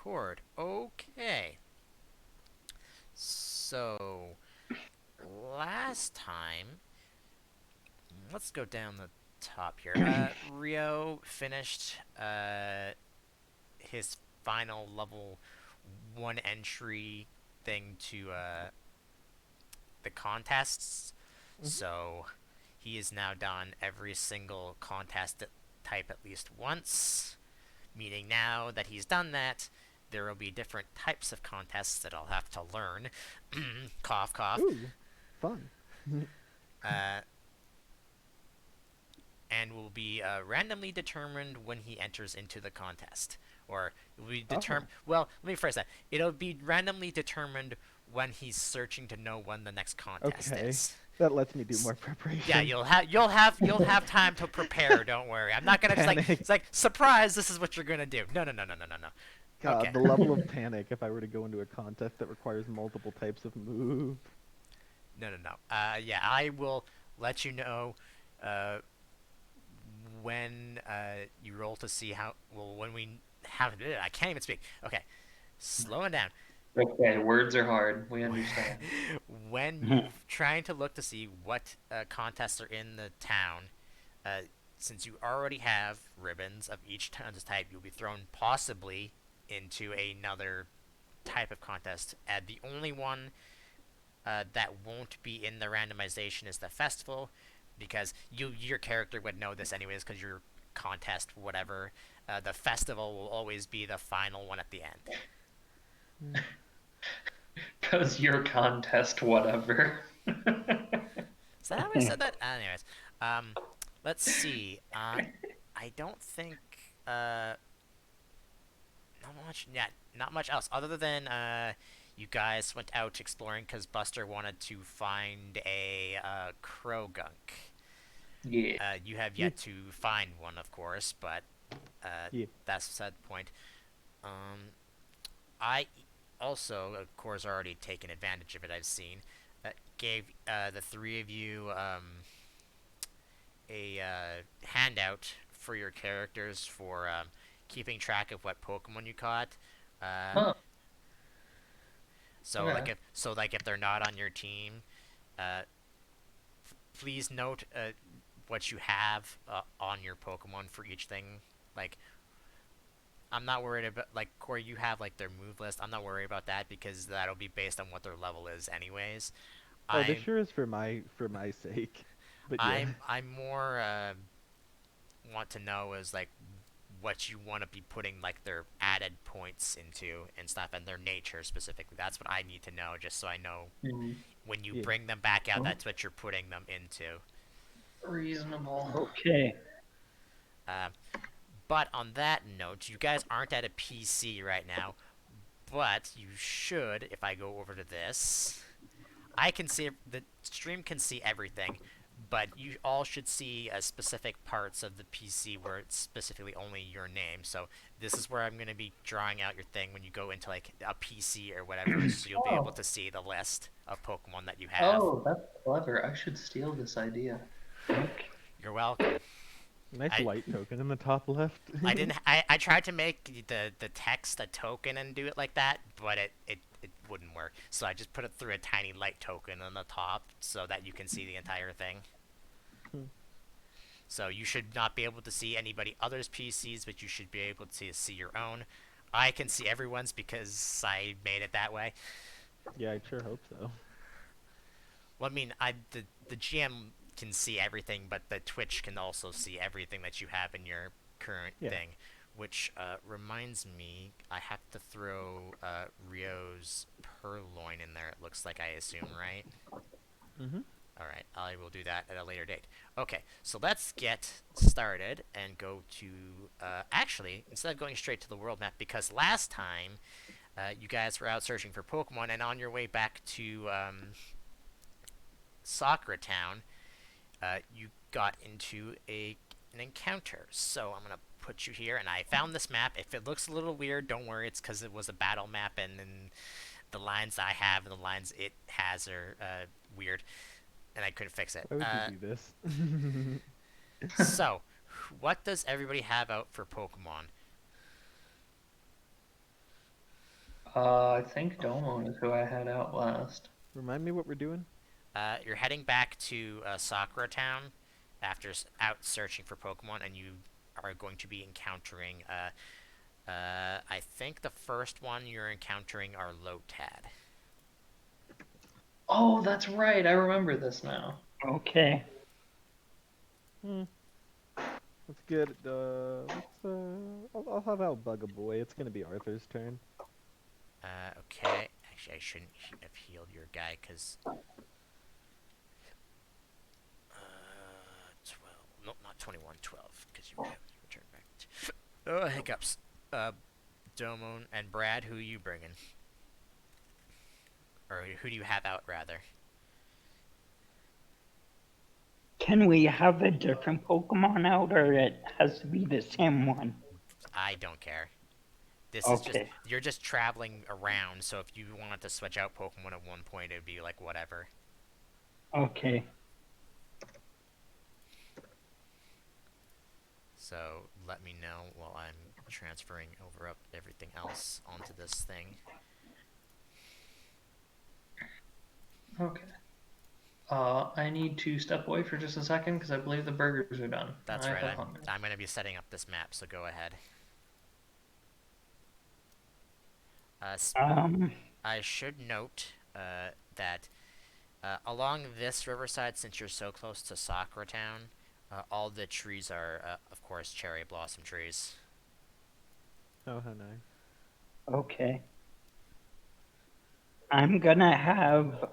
record. Okay. So, last time, let's go down the top here. Rio finished his final level 1 entry thing to the contests. Hmm. So, he has now done every single contest type at least once. Meaning now that he's done that, there will be different types of contests that I'll have to learn. Cough, cough. Ooh, fun. Uh, and will be randomly determined when he enters into the contest. Or it will be Oh, determined. Well, let me phrase that. It'll be randomly determined when he's searching to know when the next contest okay. is. That lets me do S- more Yeah, preparation. you'll have time to prepare. Don't worry. I'm not gonna just like Panic. it's like surprise. This is what you're gonna do. No, no, no, no, no, no, no. Okay. God, the level of panic if I were to go into a contest that requires multiple types of move. No, no, no. Yeah, I will let you know uh, when you roll to see how. Well, when we have. I can't even speak. Okay, slowing down. Okay, words are hard. We understand. When you trying to look to see what contests are in the town, uh, since you already have ribbons of each contest type, you'll be thrown possibly into another type of contest. The only one that won't be in the randomization is the festival, because your character would know this anyways because your contest whatever. The festival will always be the final one at the end. Hmm. Because your contest, whatever. Is that how I said that? Anyways, um, let's see. I don't think not much. Yeah, not much else other than you guys went out exploring because Buster wanted to find a crow gunk. Yeah. You have Yeah, yet to find one, of course, but yeah. that's beside the point. Um, I also, of course, already taken advantage of it. I've seen gave the three of you a handout for your characters for keeping track of what Pokemon you caught. Uh, Huh. Okay. like if they're not on your team, uh, please note what you have on your Pokemon for each thing. Like I'm not worried about like Corey, you have like their move list. I'm not worried about that because that'll be based on what their level is anyways. Oh, this I'm sure is for my sake. But yeah. I'm more want to know is like what you want to be putting like their added points into and stuff and their nature specifically. That's what I need to know just so I know Mhm. when you Yeah. bring them back out Oh, that's what you're putting them into. reasonable. Okay. Uh, but on that note, you guys aren't at a PC right now, but you should if I go over to this. I can see the stream can see everything, but you all should see specific parts of the PC where it's specifically only your name. So this is where I'm going to be drawing out your thing when you go into like a PC or whatever, so you'll be able Oh, to see the list of Pokemon that you have. oh, that's clever. I should steal this idea. Okay. You're welcome. Nice I light token in the top left. I didn't I tried to make the text a token and do it like that, but it wouldn't work. So I just put it through a tiny light token on the top so that you can see the entire thing. So you should not be able to see anybody other's PCs, but you should be able to see your own. I can see everyone's because I made it that way. Yeah, I sure hope so. Well, I mean, the GM can see everything, but the Twitch can also see everything that you have in your current Yeah. thing. Which reminds me, I have to throw Rio's Purloin in there. It looks like I assume, right? Mhm. All right, I will do that at a later date. Okay, so let's get started and go to. Actually, instead of going straight to the world map, because last time you guys were out searching for Pokemon, and on your way back to Sakura Town, you got into an encounter. So I'm gonna put you here, and I found this map. If it looks a little weird, don't worry. It's because it was a battle map, and the lines I have and the lines it has are weird, and I couldn't fix it. Why would you do this? So, what does everybody have out for Pokemon? I think Domo is who I had out last. Remind me what we're doing? You're heading back to Sakura Town after out searching for Pokemon, and you are going to be encountering. I think the first one you're encountering are Lotad. Oh, that's right. I remember this now. Okay. Hmm. Let's get I'll have out Bug a Boy. It's gonna be Arthur's turn. Okay. Actually, I shouldn't have healed your guy because 12. Nope, not 21. 12 because you returned back. Oh, hiccups. Uh, Domon and Brad, who are you bringing? Or who do you have out rather? Can we have a different Pokemon out, or it has to be the same one? I don't care. This is just Okay. you're just traveling around, so if you wanted to switch out Pokemon at one point, it'd be like whatever. Okay. So let me know while I'm transferring over up everything else onto this thing. Okay. I need to step away for just a second because I believe the burgers are done. That's I right. have I'm hunger. I'm gonna be setting up this map, so go ahead. Um. I should note that along this riverside, since you're so close to Sakura Town, all the trees are, of course, cherry blossom trees. Oh, how nice. Okay. I'm gonna have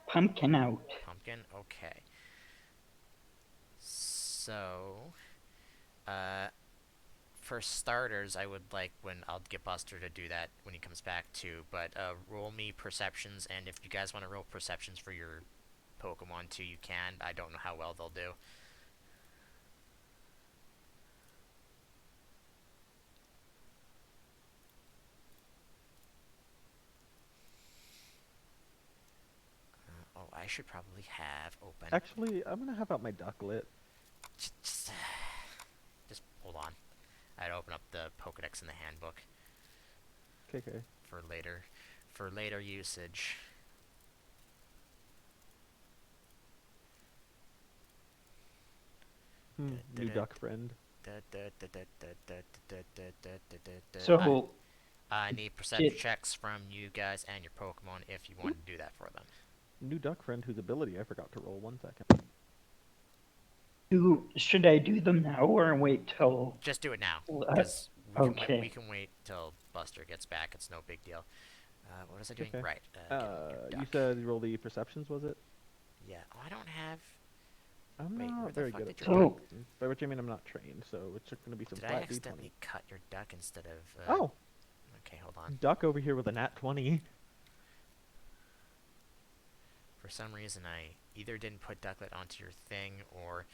Pumpkin out. Pumpkin, okay. So, uh, for starters, I would like when I'll get Buster to do that when he comes back too. But roll me perceptions, and if you guys want to roll perceptions for your Pokemon too, you can. I don't know how well they'll do. Oh, I should probably have open. Actually, I'm gonna have out my Ducklet. Just, just hold on. I'd open up the Pokedex in the handbook Okay. for later usage. New duck friend. So, I need perception did checks from you guys and your Pokemon if you want to do that for them. New duck friend whose ability I forgot to roll. 1 second. should I do them now or wait till? Just do it now, Uh, because we okay. can wait till Buster gets back. It's no big deal. What was I doing? Okay. Right. Getting your You duck. said you roll the perceptions, was it? Yeah. Oh, I don't have. I'm Wait, where not the very fuck good at did your duck? So, perceptions, by which I mean I'm not trained, so it's just gonna be some Did I flat accidentally d20s. cut your duck instead of? Oh, Okay, hold on. duck over here with a nat 20. For some reason, I either didn't put ducklet onto your thing, or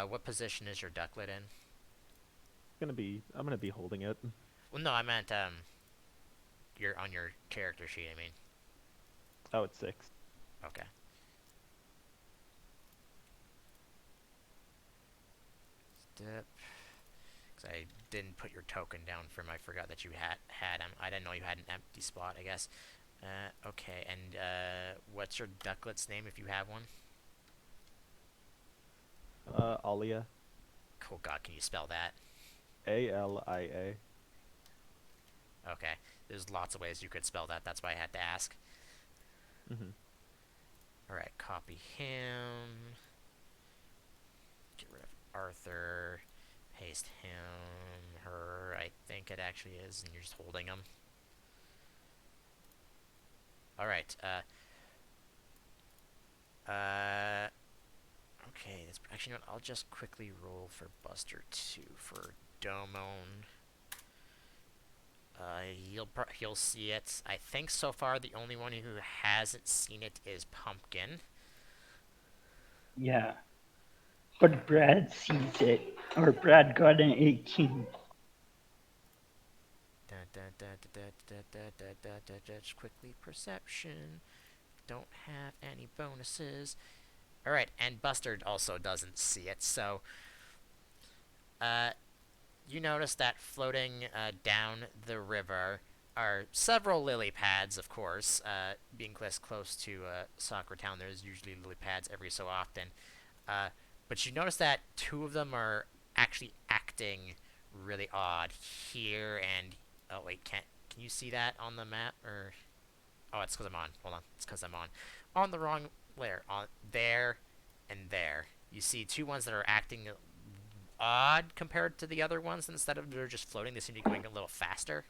what position is your ducklet in? I'm gonna be holding it. Well, no, I meant you're on your character sheet. I mean, Oh, it's 6. okay. Step. Because I didn't put your token down for him. I forgot that you had him. I didn't know you had an empty spot. I guess. Okay. And what's your ducklet's name if you have one? Alia. Oh God, can you spell that? Alia. Okay. There's lots of ways you could spell that. That's why I had to ask. Mhm. All right. Copy him. Get rid of Arthur. Paste him. Her. I think it actually is, and you're just holding them. All right. Okay. Actually, you know what? I'll just quickly roll for Buster 2 for Domon. He'll see it. I think so far the only one who hasn't seen it is Pumpkin. yeah. But Brad sees it, or Brad got an 18. Just quickly perception. Don't have any bonuses. All right, and Buster also doesn't see it. So, you notice that floating down the river are several lily pads, of course. Being close to Soccer Town, there's usually lily pads every so often. Uh, but you notice that two of them are actually acting really odd here and oh wait, can you see that on the map or oh it's because I'm on. Hold on, it's because I'm on the wrong layer on there and there. You see two ones that are acting odd compared to the other ones. Instead of they're just floating, they seem to be going a little faster.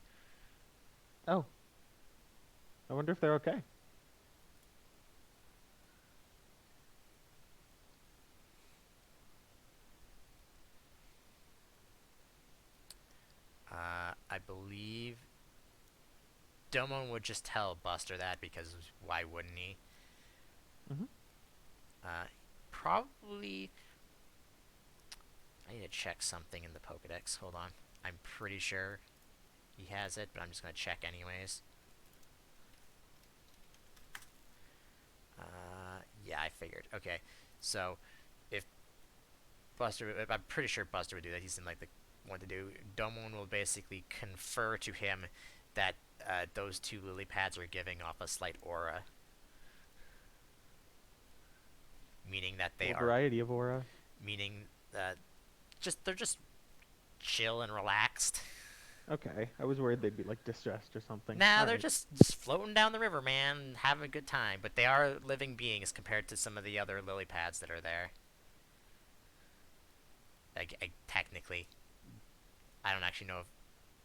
Oh, I wonder if they're okay. I believe Domon would just tell Buster that because why wouldn't he? Hmm. Uh, probably. I need to check something in the Pokedex. Hold on. I'm pretty sure he has it, but I'm just gonna check anyways. Yeah, I figured. Okay, so if if I'm pretty sure Buster would do that. He's in like the one to do. Domon will basically confer to him that those two lily pads are giving off a slight aura, meaning that they Well, are variety of aura. meaning they're just chill and relaxed. Okay, I was worried they'd be like distressed or something. Nah, All they're right. just floating down the river, man, having a good time. But they are living beings compared to some of the other lily pads that are there. Technically, I don't actually know if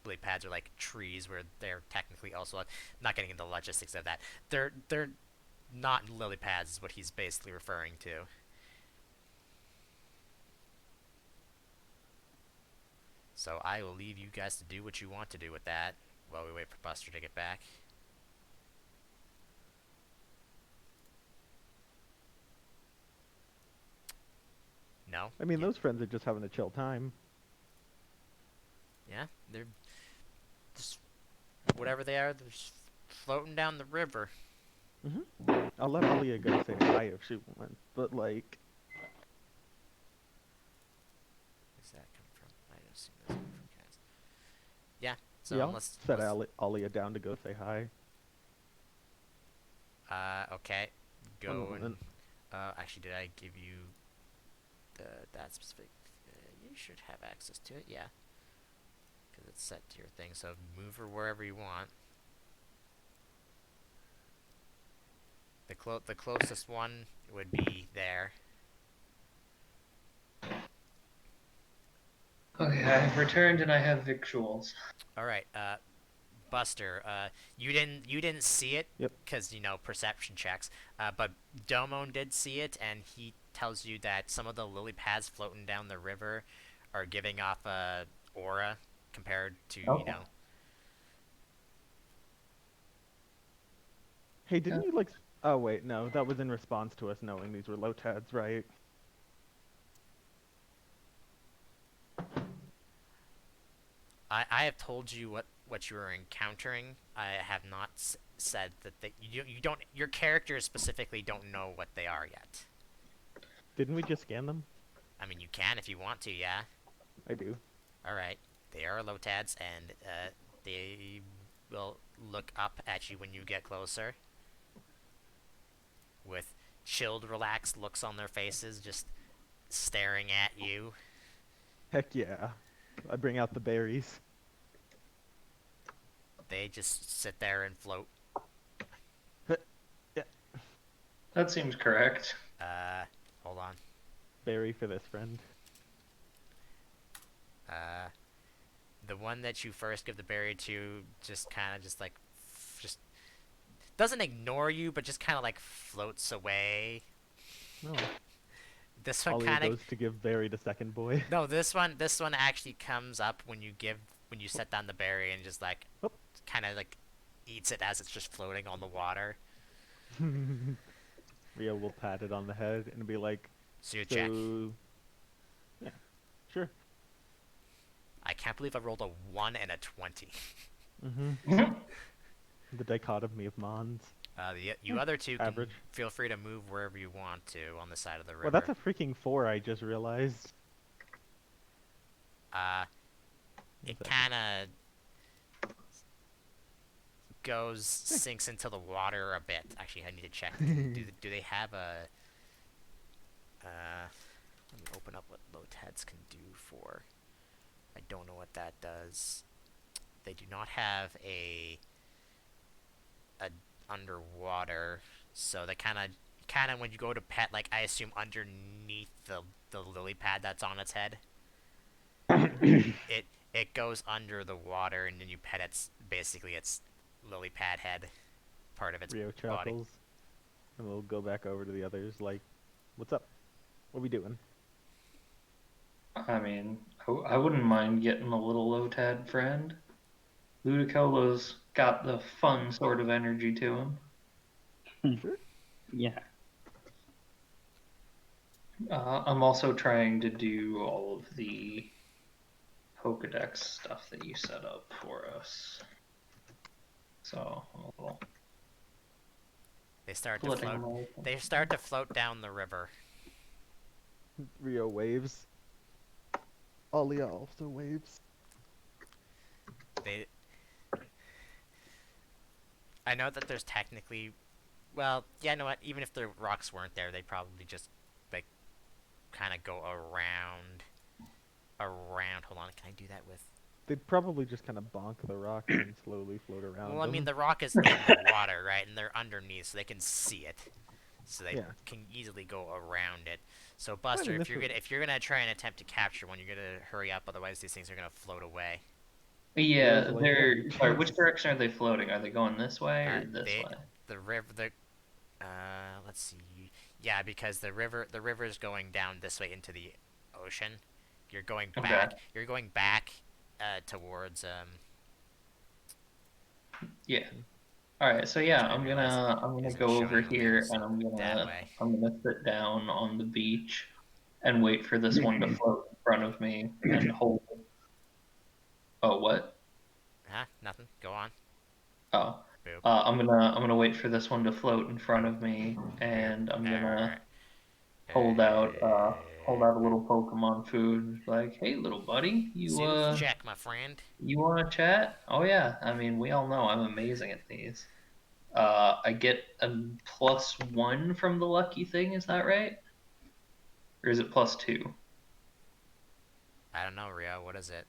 lily pads are like trees where they're technically also. I'm not getting into the logistics of that. They're not lily pads, is what he's basically referring to. So I will leave you guys to do what you want to do with that while we wait for Buster to get back. No? I mean, those friends are just having a chill time. Yeah, they're just whatever they are. They're just floating down the river. I'll let Alia go say hi if she wants, but like, Where's that come from? I don't see those from cats. Yeah. So yeah, I'll unless, set Alia down to go say hi. okay, One go and moment. actually, did I give you that specific? You should have access to it. Yeah, because it's set to your thing. So move her wherever you want. The closest one would be there. Okay, I have returned and I have victuals. All right. Buster, you didn't see it Yep. because perception checks. But Domon did see it, and he tells you that some of the lily pads floating down the river are giving off a aura compared to Oh. Hey, didn't you like? Oh wait, no, that was in response to us knowing these were Lotads, right? I have told you what you are encountering. I have not said that you don't your characters specifically don't know what they are yet. Didn't we just scan them? I mean, you can if you want to, yeah. I do. All right, they are Lotads, and they will look up at you when you get closer with chilled, relaxed looks on their faces, just staring at you. Heck yeah. I bring out the berries. They just sit there and float. Yeah, That seems correct. Hold on. berry for this friend. Uh, the one that you first give the berry to just kind of just doesn't ignore you, but just kind of like floats away. No. This one Alia kind of goes to give berry to second boy. no. This one actually comes up when you set down the berry and just like Oh. kind of like eats it as it's just floating on the water. Rio will pat it on the head and be like, So you check. yeah, sure. I can't believe I rolled a 1 and a 20. The dichotomy of Mons. You other two can Average. feel free to move wherever you want to on the side of the river. Well, that's a freaking 4, I just realized. It kind of sinks into the water a bit. Actually, I need to check. Do they have a? Let me open up what low TEDs can do for. I don't know what that does. They do not have a underwater, so they kind of when you go to pet, like I assume underneath the lily pad that's on its head, it it goes under the water, and then you pet its lily pad head, part of its Rio body. chuckles, and we'll go back over to the others. Like, what's up? What we doing? I mean, I wouldn't mind getting a little Lotad friend. Ludicolo's got the fun sort of energy to him. Sure. Yeah. I'm also trying to do all of the Pokedex stuff that you set up for us. So I'm a little They start to splitting float. my. They start to float down the river. Rio waves. Ollie also waves. They. I know that there's technically, well, yeah, you know what? Even if the rocks weren't there, they'd probably just like kind of go around. Hold on, can I do that with? They'd probably just kind of bonk the rocks and slowly float around Well, I mean, them. the rock is in the water, right? And they're underneath, so they can see it. So they Yeah. can easily go around it. So I Buster, mean, if you're gonna try and attempt to capture one, you're gonna hurry up, otherwise these things are gonna float away. Yeah, Rio's like, what are they're your sorry. Which chances? direction are they floating? Are they going this way or this They way? the river the let's see, yeah, because the river is going down this way into the ocean. You're going Okay. back. You're going back towards Yeah. All right. So yeah, which I realized I'm gonna isn't go over showing here things and that way. I'm gonna sit down on the beach and wait for this one to float in front of me and hold. Oh, what? Huh? Nothing. Go on. Oh, Boop. I'm gonna wait for this one to float in front Boop. of me, Boop. and I'm Er, gonna hold out a boop. little Pokemon food. Like, hey, little buddy, Sooth check, my friend. you wanna chat? Oh yeah. I mean, we all know I'm amazing at these. I get a +1 from the lucky thing. Is that right? Or is it +2? I don't know, Rio. What is it?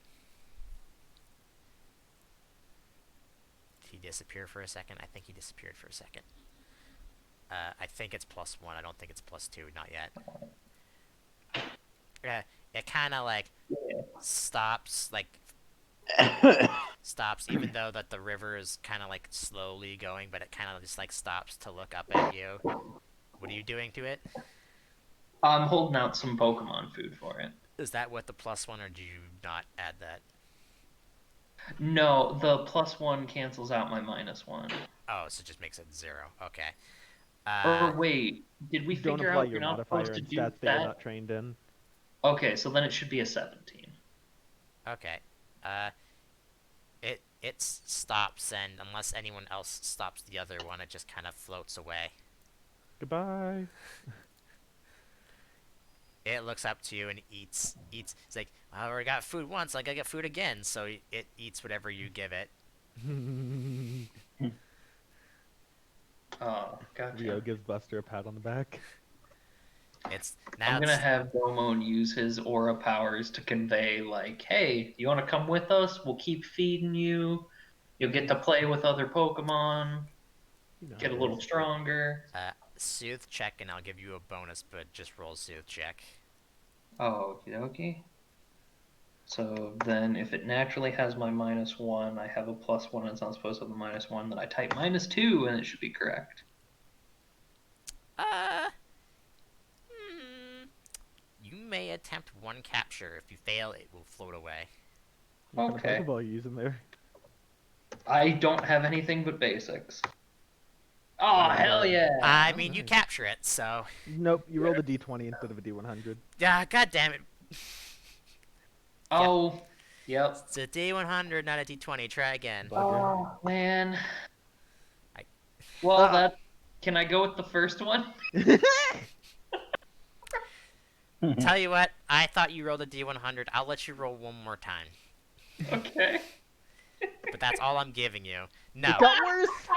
Did he disappear for a second? I think he disappeared for a second. I think it's +1. I don't think it's +2. Not yet. It kind of like Yeah. stops, even though that the river is kind of like slowly going, but it kind of just like stops to look up at you. What are you doing to it? I'm holding out some Pokemon food for it. Is that what the +1, or do you not add that? No, the +1 cancels out my -1. Oh, so it just makes it 0. Okay. Or wait, did we Don't figure apply out your you're not modifier supposed to in do stats that you're that? not trained in. Okay, so then it should be a 17. Okay. Uh, it stops, and unless anyone else stops the other one, it just kind of floats away. Goodbye. It looks up to you and eats. It's like, I already got food once, I gotta get food again. So it eats whatever you give it. Oh, gotcha. Rio gives Buster a pat on the back. It's I'm now gonna it's have Domon use his aura powers to convey, like, hey, you want to come with us? We'll keep feeding you. You'll get to play with other Pokemon, You know how get a it little is. stronger. soothe check, and I'll give you a bonus, but just roll soothe check. Oh, okie dokie. So then, if it naturally has my -1, I have a +1, and it's not supposed to have a -1, then I type -2, and it should be correct. Uh, hmm, you may attempt one capture. If you fail, it will float away. What kind of Okay. Pokeball are you using there? I don't have anything but basics. Oh, hell yeah! I Oh, mean, you nice. capture it, so Nope, you rolled a d20 instead of a d100. yeah. God damn it. Oh, yep. It's a D100, not a D20. Try again. Bugger. Oh, man. I- Well, Ah. that. Can I go with the first one? Tell you what, I thought you rolled a D100. I'll let you roll one more time. Okay. But that's all I'm giving you. It No, got worse.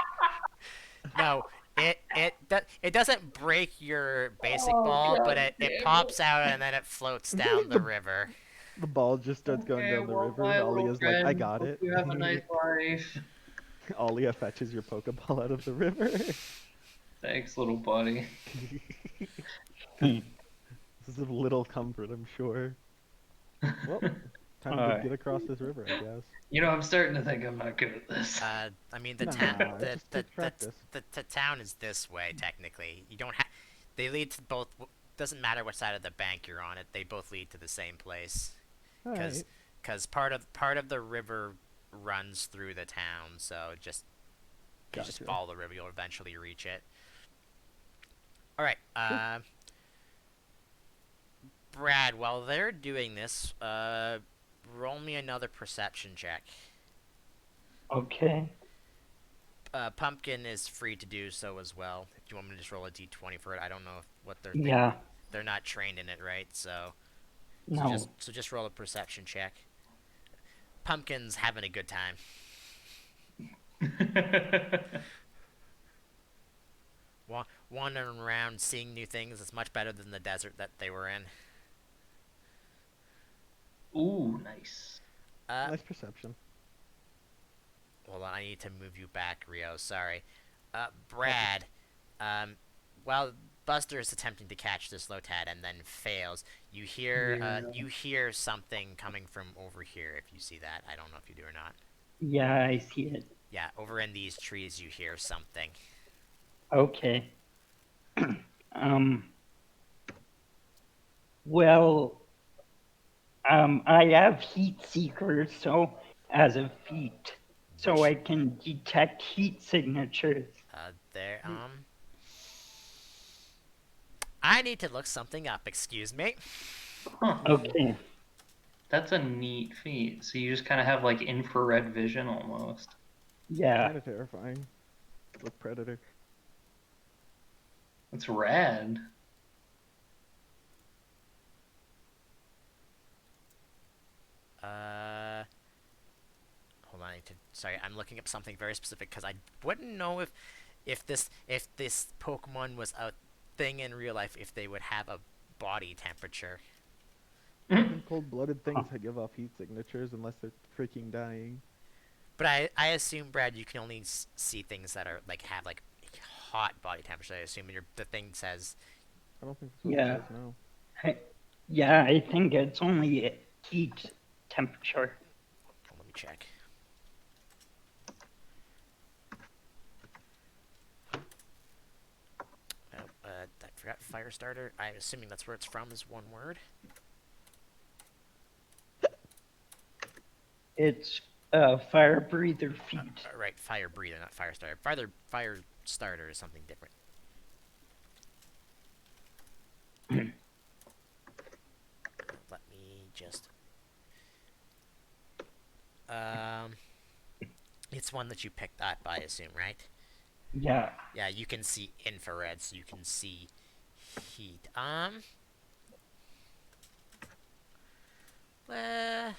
no. It doesn't break your basic Oh ball, but god it damn it. pops out and then it floats down the the river. the ball just starts going Okay, down the well, river. bye, little Alia's like, I friend. got Hope it. you have a nice life. Alia fetches your Pokeball out of the river. Thanks, little buddy. Hmm. This is of little comfort, I'm sure. Well, time to Alright. get across this river, I guess. I'm starting to think I'm not good at this. I mean Nah, it just takes practice. the town is this way technically. You don't have. They lead to both. Doesn't matter what side of the bank you're on it. They both lead to the same place. Cause, Alright, cause part of the river runs through the town. So you just gotcha. follow the river. You'll eventually reach it. All right. Cool. Brad. While they're doing this, roll me another perception check. Okay. Pumpkin is free to do so as well. If you want me to just roll a d20 for it, I don't know what their thing. Yeah. They're not trained in it, right? No. So just roll a perception check. Pumpkin's having a good time. Wandering around, seeing new things is much better than the desert that they were in. Ooh, nice. Nice perception. Hold on, I need to move you back, Rio. Sorry. Brad, um, while Buster is attempting to catch this Lotad and then fails, Yeah. you hear something coming from over here. If you see that, I don't know if you do or not. Yeah, I see it. Yeah, over in these trees, you hear something. Okay. Um, well, I have heat seekers, so as a feat, so Which I can detect heat signatures. there I need to look something up. Excuse me. Huh. Okay. That's a neat feat. So you just kind of have like infrared vision almost. Yeah. Kind of terrifying. With Predator. That's rad. Uh, hold on. Sorry, I'm looking up something very specific because I wouldn't know if this Pokemon was a thing in real life if they would have a body temperature. Even cold-blooded things that give off heat signatures unless they're freaking dying. But I assume, Brad, you can only see things that are like have like hot body temperature. I assume the thing says. I don't think that's what it Yeah. says, no. I, yeah, I think it's only heat temperature. Oh, let me check. Oh, I forgot Firestarter. I'm assuming that's where it's from. Is one word. It's fire breather feet. Right, Fire Breather, not Firestarter. Fire Starter is something different. Let me just. Um, it's one that you picked up, I assume, right? Yeah. Yeah, you can see infrared, so you can see heat. Uh,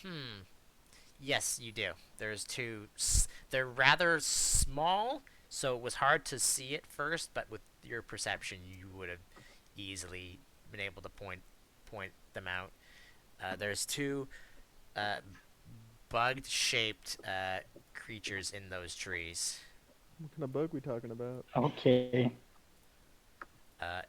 hmm. Yes, you do. There's two. They're rather small, so it was hard to see at first. But with your perception, you would have easily been able to point them out. There's two uh, bug-shaped creatures in those trees. What kind of bug we talking about? Okay. Uh,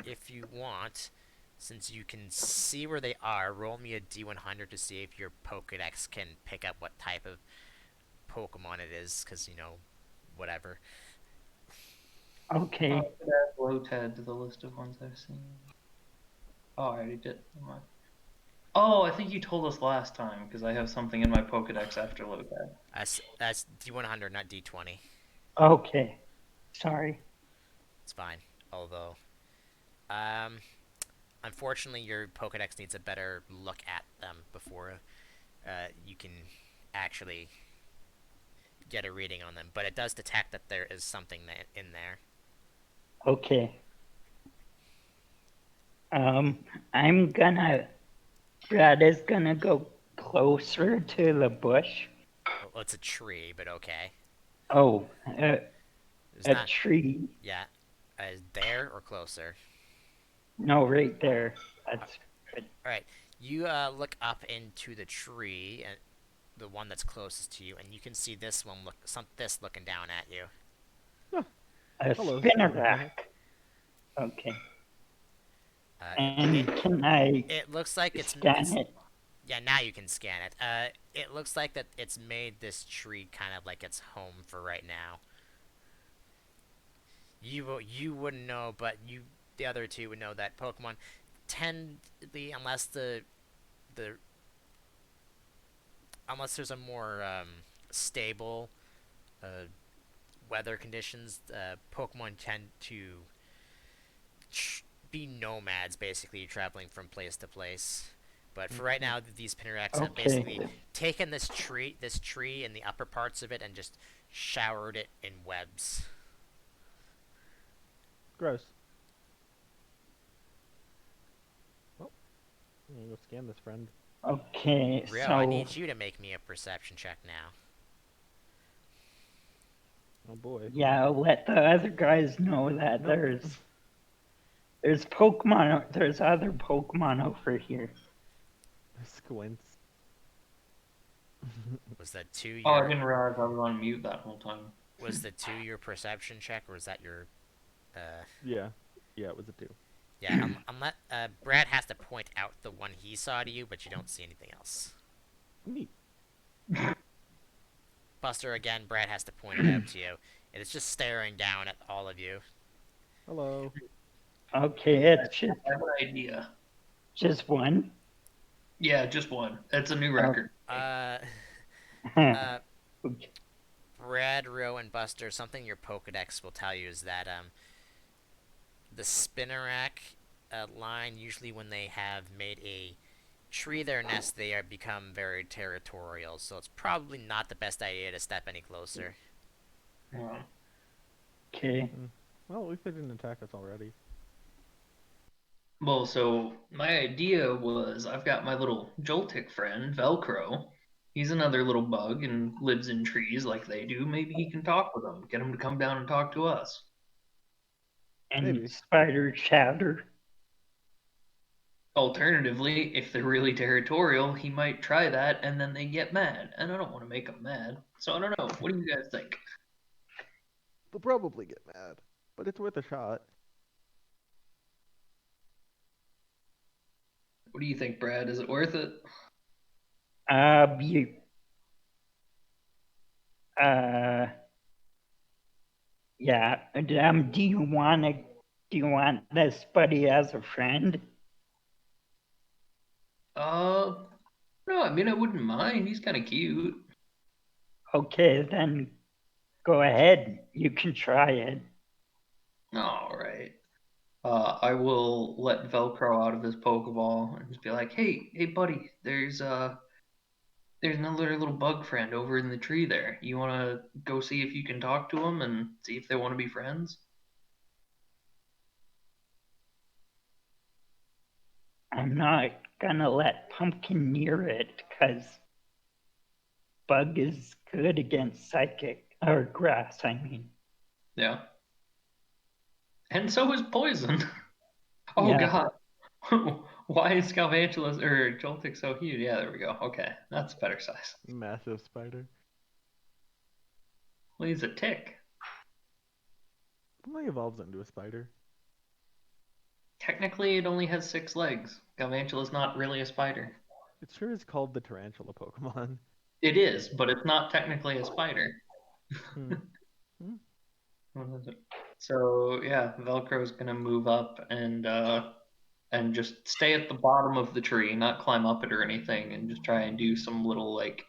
if you want, since you can see where they are, roll me a D100 to see if your Pokedex can pick up what type of Pokemon it is, because, whatever. Okay. Add Lotad to the list of ones I've seen. Oh, I already did. Never mind. Oh, I think you told us last time because I have something in my Pokedex after Lotad. That's D100, not D20. Okay. Sorry. It's fine. Although, um, unfortunately, your Pokedex needs a better look at them before you can actually get a reading on them. But it does detect that there is something in there. Okay. I'm gonna. Brad is gonna go closer to the bush. Well, it's a tree, but okay. Oh, It's a not. tree. Yeah. There or closer. No, right there. Uh, That's good. all right. You look up into the tree, and the one that's closest to you, and you can see this one this looking down at you. Huh, A hello, spinner spinner rack. rack. Okay. Uh, it And can I it looks like scan it's it? yeah. Now you can scan it. It looks like that it's made this tree kind of like its home for right now. You wouldn't know, but the other two would know that Pokemon tend unless the unless there's a more stable uh, weather conditions, Pokemon tend to be nomads, basically traveling from place to place. But for right Mhm. now, these Pinarax have basically Okay. taken this tree and the upper parts of it, and just showered it in webs. Gross. Well, I'm gonna go scan this friend. Okay. Rio, I So need you to make me a perception check now. Oh boy. yeah, I'll let the other guys know that Nope. there's Pokemon. There's other Pokemon over here. Squints. Was that two Oh, I your didn't realize I was on mute that whole time. was the two your perception check, or was that your uh? Yeah. Yeah, it was a 2. Yeah, unless Brad has to point out the one he saw to you, but you don't see anything else. Neat. Buster, again, Brad has to point it out to you, and it's just staring down at all of you. Hello. Okay, it's I have an idea. just one. Yeah, just one. It's a new Oh, record. Uh, uh, okay. Brad, Ro, and Buster, something your Pokedex will tell you is that the Spinnerack line, usually when they have made a tree their nest, they are become very territorial. So it's probably not the best idea to step any closer. Um, Mm. Well, at least they didn't attack us already. well, so my idea was I've got my little Joltik friend, Velcro. He's another little bug and lives in trees like they do. Maybe he can talk with them, get him to come down and talk to us. And Maybe. spider chatter. Alternatively, if they're really territorial, he might try that and then they get mad. And I don't want to make them mad. So I don't know. What do you guys think? They'll probably get mad, but it's worth a shot. What do you think, Brad? Is it worth it? You, uh, yeah. Do you want this buddy as a friend? Uh, no, I mean, I wouldn't mind. He's kind of cute. Okay, then go ahead. You can try it. All right. I will let Velcro out of his Pokeball and just be like, hey, buddy, there's another little bug friend over in the tree there. You want to go see if you can talk to him and see if they want to be friends? I'm not gonna let Pumpkin near it because Bug is good against psychic or grass. I mean, Yeah. And so is Poison. Oh yeah. God. Why is Galvantulus or Joltik so huge? Yeah, there we go. Okay, that's a better size. Massive spider. Well, he's a tick. It only evolves into a spider. Technically, it only has 6 legs. Galvantula's not really a spider. It sure is called the tarantula Pokemon. It is, but it's not technically a spider. Hmm. Hmm. So yeah, Velcro's gonna move up and just stay at the bottom of the tree, not climb up it or anything, and just try and do some little like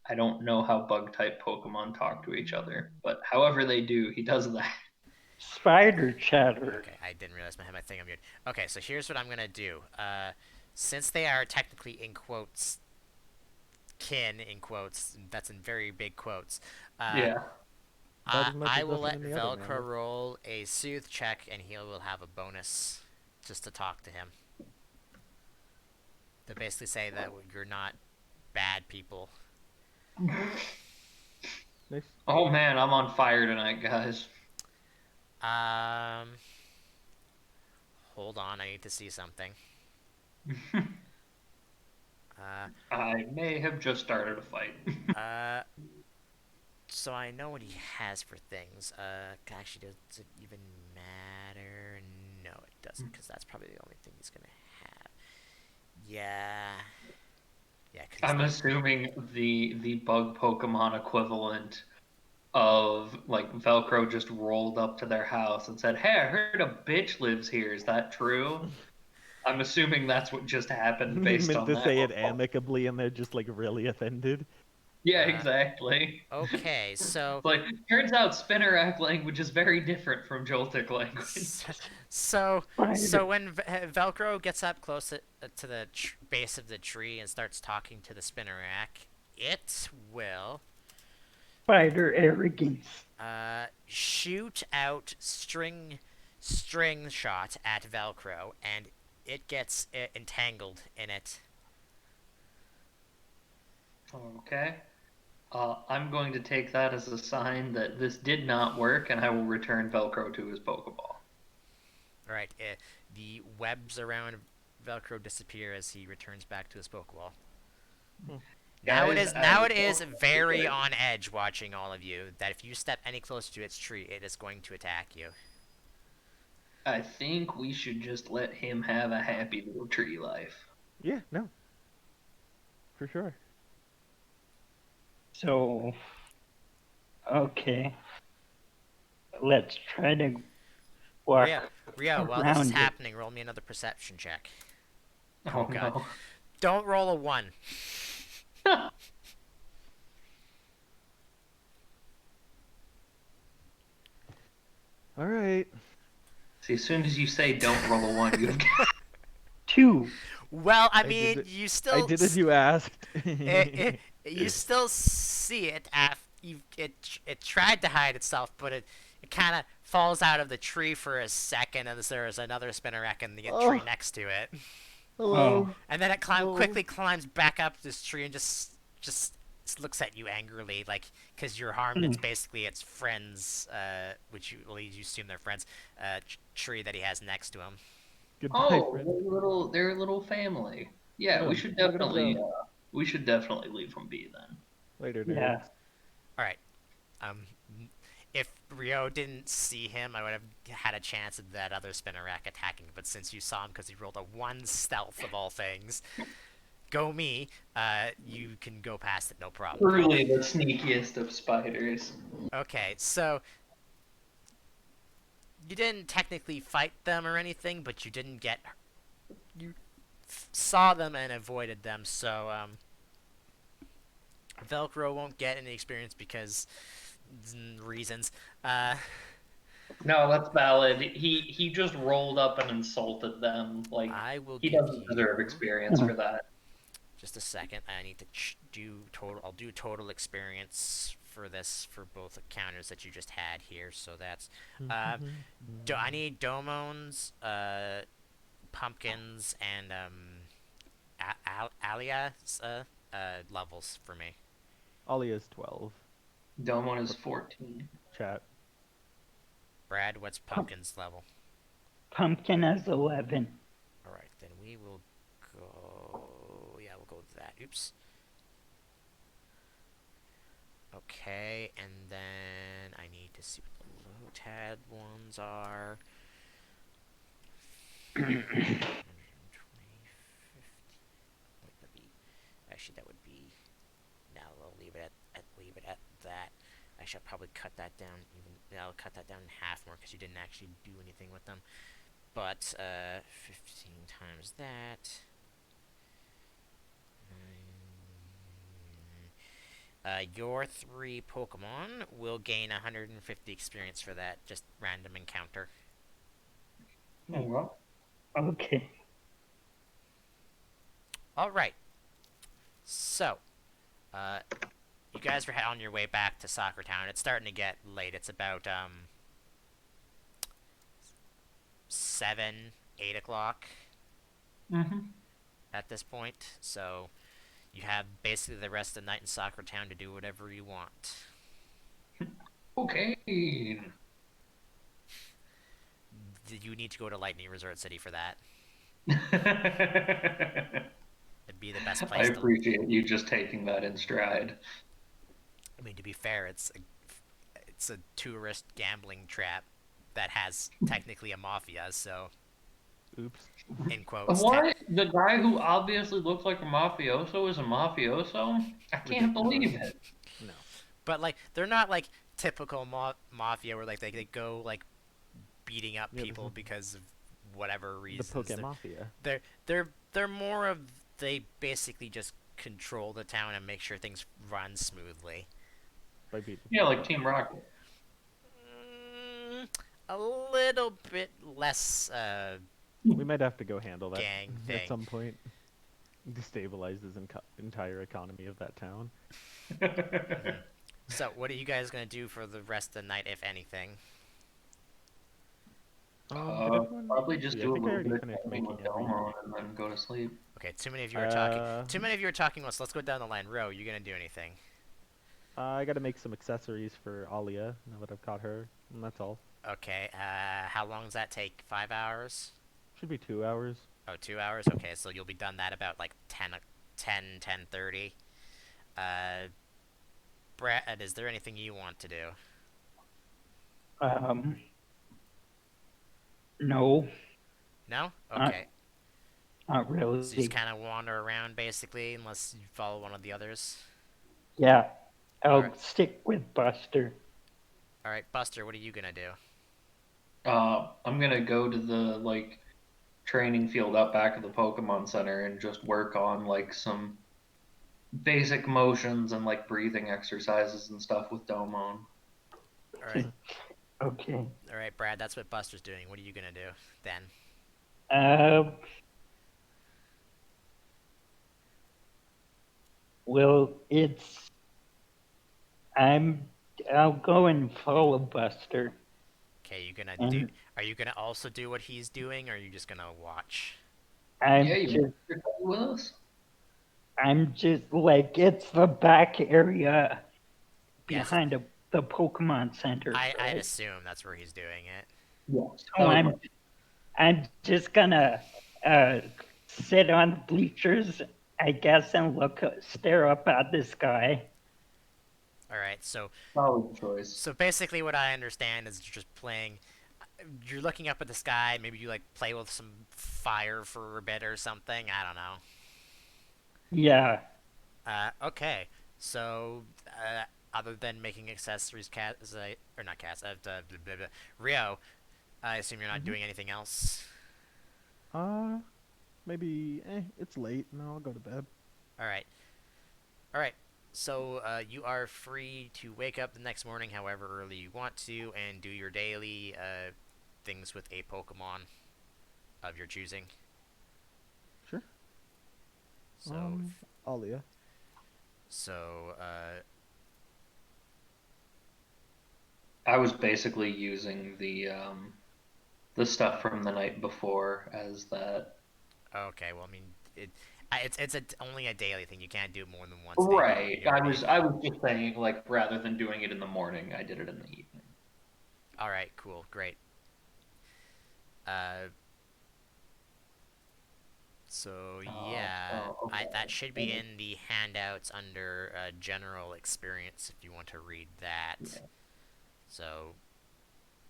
I don't know how bug type Pokemon talk to each other, but however they do, he does that. Spider chatter. Okay, I didn't realize I had my thing on mute. Okay, so here's what I'm gonna do. Since they are technically in quotes kin in quotes, that's in very big quotes. Uh, Yeah. About as much I as will us and let any other Velcro mammoth. roll a soothe check, and he will have a bonus. just to talk to him. To basically say that you're not bad people. Nice. Oh man, I'm on fire tonight, guys. Um, hold on, I need to see something. Uh, I may have just started a fight. uh, so I know what he has for things. Actually, does it even matter? No, it doesn't, because that's probably the only thing he's gonna have. Yeah, yeah, because he's I'm not. assuming the bug Pokemon equivalent of like Velcro just rolled up to their house and said, "Hey, I heard a bitch lives here. Is that true?" I'm assuming that's what just happened He based meant on to that say it roll. amicably, and they're just like really offended. Yeah, Uh, exactly. okay, so It's like, turns out Spinnerack language is very different from Joltik S- language. So, Spider. when Velcro gets up close to the base of the tree and starts talking to the spinnerack, it will Spider arrogance. shoot out string shot at Velcro, and it gets entangled in it. Okay. I'm going to take that as a sign that this did not work, and I will return Velcro to his Pokeball. All right, the webs around Velcro disappear as he returns back to his Pokeball. Guys, as Now a it is Pokemon very player, on edge watching all of you. That if you step any closer to its tree, it is going to attack you. I think we should just let him have a happy little tree life. Yeah, no, for sure. So, okay. Let's try to Rio, walk while this is around it. happening, roll me another perception check. Oh Oh god. no. Don't roll a 1. All right. See, as soon as you say don't roll a one, you've got. 2. Well, I I did mean, it. you I still did as you asked. you still see it after it tried to hide itself, but it kind of falls out of the tree for a second, and there's another spinnerack in the tree Oh, next to it. Oh, hello. And then it Hello. quickly climbs back up this tree and just looks at you angrily, like because you're harmed. It's mm, basically its friends, which you assume they're friends, tree that he has next to him. Goodbye, Oh, friend. they're a little family. Yeah, Look at him. Look at him go. we should definitely leave them be then. Later, yeah. nerds. All right. Um, if Rio didn't see him, I would have had a chance of that other spinnerack attacking. But since you saw him because he rolled a 1 stealth of all things, go me. You can go past it, no problem. Truly the sneakiest of spiders. Okay, so you didn't technically fight them or anything, but you didn't get. You saw them and avoided them, so Velcro won't get any experience because reasons. Uh, No, that's valid. He just rolled up and insulted them. Like I will he give doesn't deserve you experience for that. just a second. I need to do total. I'll do total experience for this for both encounters that you just had here. So that's. Uh, I need Domones, Pumpkins, and Alia's levels for me. Alia's 12. Domon is 14. Chat. Brad, what's Pumpkin's level? Pumpkin has 11. All right, then we will go. Yeah, we'll go with that. Oops. Okay, and then I need to see what the low tad ones are. 120, 50. Wait, actually, that would be. Now I'll leave it leave it at that. I should probably cut that down even. I'll cut that down in half more because you didn't actually do anything with them. But 15 times that. Your 3 Pokemon will gain 150 experience for that just random encounter. Oh well. Okay. All right. So, you guys are on your way back to Soccer Town. It's starting to get late. It's about 7 8 o'clock Mm-hmm. at this point, so you have basically the rest of the night in Soccer Town to do whatever you want. Okay. You need to go to Lightning Resort City for that. I It'd be the best place to. appreciate you just taking that in stride. I mean, to be fair, it's a tourist gambling trap that has technically a mafia. So, Oops. in quotes, What? The guy who obviously looks like a mafioso is a mafioso? I can't Ridiculous. believe it. No. but like they're not like typical mafia where like they go like beating up Yeah, this people is because of whatever the reasons. Poke Mafia. They're more of they basically just control the town and make sure things run smoothly. By beating Yeah, people like up. Team Rocket. Mm, a little bit less We might have to go handle that gang at thing. some point. Destabilize this entire economy of that town. Mhm. So, what are you guys gonna do for the rest of the night, if anything? Did everyone? Probably just Actually, I do a think I little already bit of finished training making with every. Delmo and then go to sleep. Okay, too many of you are talking. Uh, Too many of you are talking once. Let's go down the line. Ro, you gonna do anything? I gotta make some accessories for Alia now that I've caught her, and that's all. Okay. How long does that take? 5 hours? Should be 2 hours. Oh, 2 hours. Okay, so you'll be done that about like 10:30. Uh, Brad, is there anything you want to do? Um, no, No? not Okay. not So you just really. kind of wander around basically, unless you follow one of the others. Yeah, All right. I'll stick with Buster. All right, Buster. What are you gonna do? I'm gonna go to the like training field up back of the Pokemon Center and just work on like some basic motions and like breathing exercises and stuff with Domon. All right. Okay. All right, Brad. That's what Buster's doing. What are you gonna do then? Uh, well, it's I'm I'll go and follow Buster, Okay, you gonna do? and Are you gonna also do what he's doing, or are you just gonna watch? Yeah, I'm you just want to study with us? I'm just like it's the back area Yes, behind the Pokemon Center, I'd right? assume that's where he's doing it. Yeah, So that was my. I'm just gonna uh sit on the bleachers, I guess, and stare up at the sky. All right, so Solid choice. so basically, what I understand is you're just playing. You're looking up at the sky. Maybe you like play with some fire for a bit or something. I don't know. Yeah. Okay, so other than making accessories, cat or not cats, blah, blah, blah. Rio, I assume you're not Mhm. doing anything else. Uh, maybe. It's late. No, I'll go to bed. All right, all right. So you are free to wake up the next morning, however early you want to, and do your daily things with a Pokemon of your choosing. Sure. So, Alia. so I was basically using the stuff from the night before as that. okay. Well, I mean, it's only a daily thing. You can't do it more than once a day. But Right. you already. I was just saying like rather than doing it in the morning, I did it in the evening. All right. Cool. Great. Uh, so yeah, Okay. that should be in the handouts under general experience if you want to read that. Yeah. So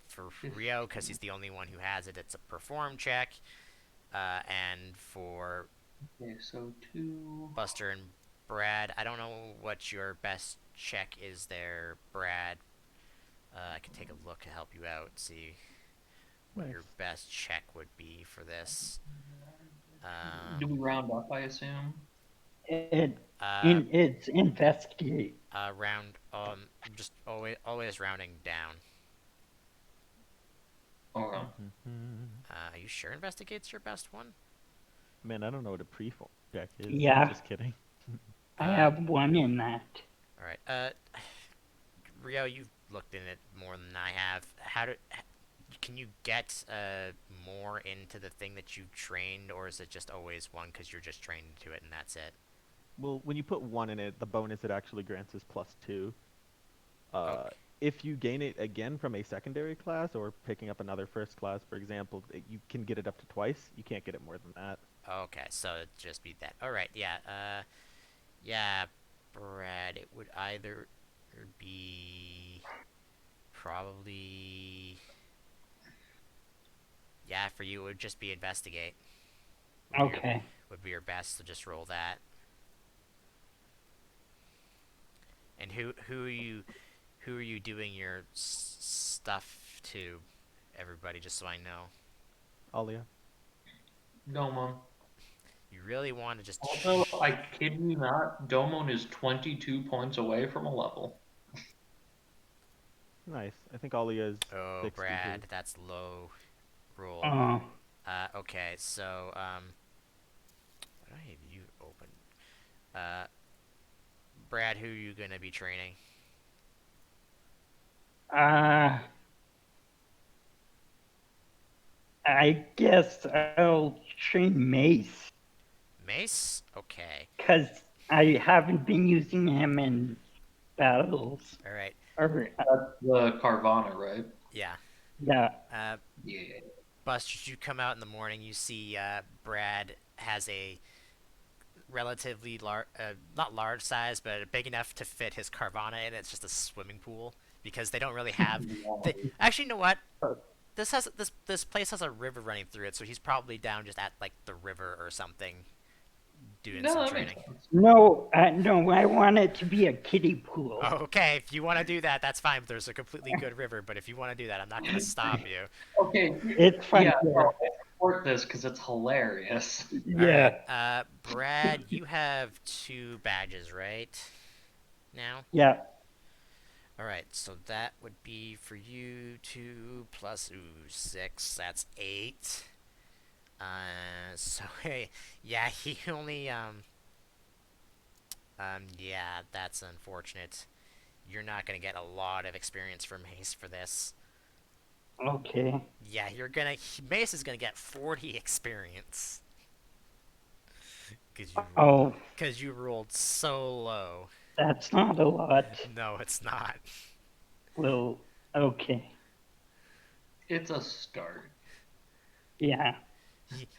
for Rio, because he's the only one who has it, it's a perform check. And for Okay, so two. Buster and Brad, I don't know what your best check is there, Brad. I can take a look to help you out, see what Nice. your best check would be for this. Do we round up? I assume. It Uh, in it's investigate. round just always rounding down. Okay. Are you sure investigate's your best one? Man, I don't know what a pre-form check is. Yeah. Just kidding. I Uh, have one in that. all right. Rio, you've looked in it more than I have. can you get more into the thing that you trained, or is it just always one because you're just trained to it and that's it? Well, when you put one in it, the bonus it actually grants is +2. Uh, Okay. if you gain it again from a secondary class or picking up another first class, for example, you can get it up to twice. You can't get it more than that. Okay, so it just be that. All right, yeah. Yeah, Brad, it would either be probably yeah, for you it would just be investigate. Would be your Okay. would be your best to just roll that. And who are you doing your stuff to? Everybody, just so I know. Alia. Domon. You really want to just Also, I kid you not, Domon is 22 points away from a level. Nice. I think Alia is Oh, 60 too. Brad, that's low roll. Uh, Okay, so what do I have you open? Uh, Brad, who are you gonna be training? uh, I guess I'll train Mace Mace? Okay. because I haven't been using him in battles. All right. Or, That's the Carvana, right? Yeah. yeah, Uh, Yeah. Buster, you come out in the morning. You see Brad has a relatively large, not large size, but big enough to fit his Carvana in. It's just a swimming pool because they don't really have. They actually, you know what? This place has a river running through it, so he's probably down just at like the river or something, doing No, some that makes training. sense. no, no, I want it to be a kiddie pool. Okay, if you want to do that, that's fine. But there's a completely good river, but if you want to do that, I'm not gonna stop you. Okay, It's yeah, fun, no, yeah, I support this because it's hilarious. All right, yeah, Brad, you have 2 badges, right? Now. yeah. All right, so that would be for you 2 plus 6. That's 8. So hey, yeah, he only yeah, that's unfortunate. You're not gonna get a lot of experience from Mace for this. Okay. Yeah, Mace is gonna get 40 experience because Oh, you rolled so low. that's not a lot. No, it's not. Well, okay. It's a start. Yeah,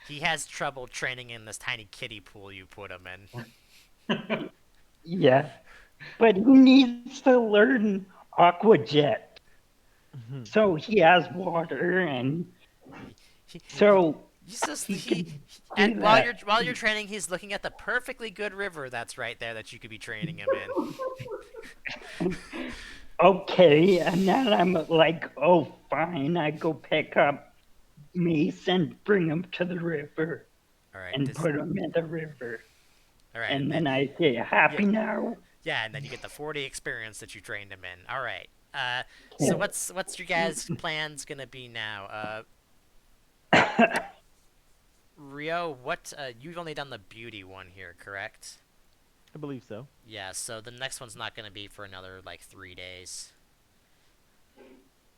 He has trouble training in this tiny kiddie pool you put him in. yeah. But he needs to learn Aqua Jet. So he has water, and He, he, so he's just he he, can and do while that. you're training, he's looking at the perfectly good river that's right there that you could be training him in. Okay, and then I'm like, oh, fine. I go pick up Mace and bring him to the river All right, and does put him in the river. all right, and And then then I say, yeah, happy now? yeah, and then you get the 40 experience that you trained him in. All right. So Okay. what's your guys' plans gonna be now? Rio, what you've only done the beauty one here, correct? I believe so. Yeah, so the next one's not gonna be for another like 3 days.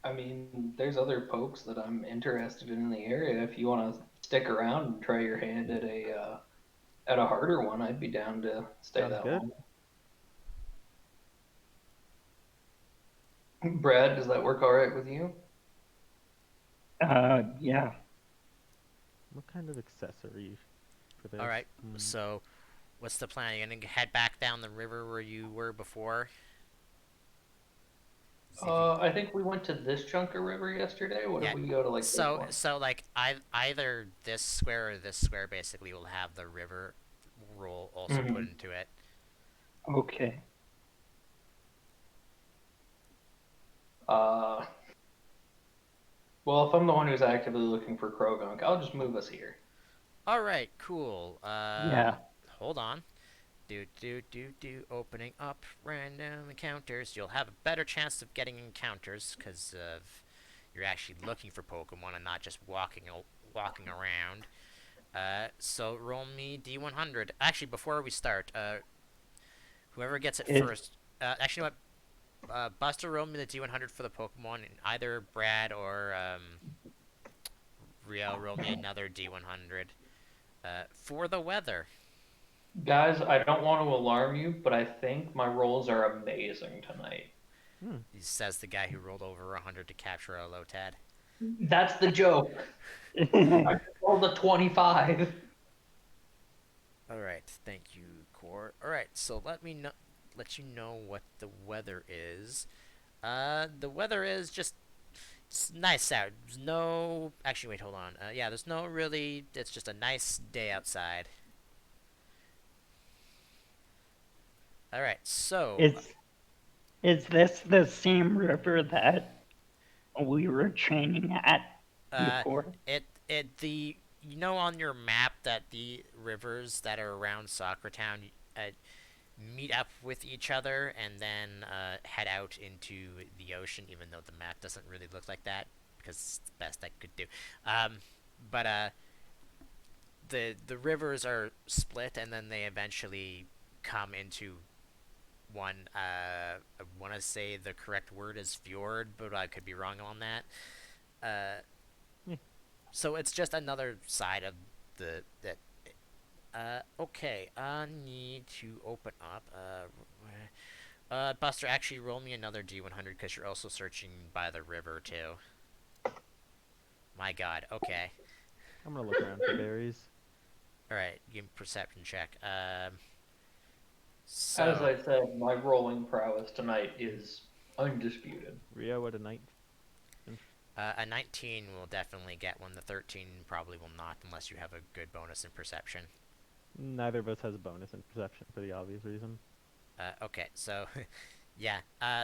I mean, there's other pokes that I'm interested in the area. If you want to stick around and try your hand at a harder one, I'd be down to stay Sounds that good. long. Brad, does that work all right with you? Yeah. What kind of accessory for this? All right. So what's the plan? Are you gonna head back down the river where you were before? See if you I think we went to this chunk of river yesterday. What Yeah. if we go to like this So one? like either this square or this square basically will have the river roll also put Mhm. into it. Okay. Uh, well, if I'm the one who's actively looking for Krogunk, I'll just move us here. All right, cool. Yeah. Hold on. Opening up random encounters. You'll have a better chance of getting encounters because of you're actually looking for Pokemon and not just walking around. So roll me D100. Actually, before we start, whoever gets it Is first. Actually, you know what? Buster, roll me the D100 for the Pokemon, and either Brad or Rio, roll me another D100 for the weather. Guys, I don't want to alarm you, but I think my rolls are amazing tonight. Hmm. He says the guy who rolled over 100 to capture a Lotad. That's the joke. I rolled a 25. All right, thank you, Core. All right, so let you know what the weather is. The weather is just it's nice out. There's no, actually, wait, hold on. Yeah, there's no really. It's just a nice day outside. All right, so Is is this the same river that we were training at uh, before? the on your map that the rivers that are around Soccertown meet up with each other and then head out into the ocean, even though the map doesn't really look like that because it's the best I could do. Um, but the rivers are split and then they eventually come into one. I want to say the correct word is fjord, but I could be wrong on that. Uh, Yeah. so it's just another side of the that. Okay, I need to open up. Buster, actually roll me another D100 because you're also searching by the river too. My God. Okay. I'm gonna look around for berries. All right. Give me a perception check. As So I said, my rolling prowess tonight is undisputed. Rio at a 19. a 19 will definitely get one. The 13 probably will not unless you have a good bonus in perception. Neither of us has a bonus in perception for the obvious reason. Okay. So yeah.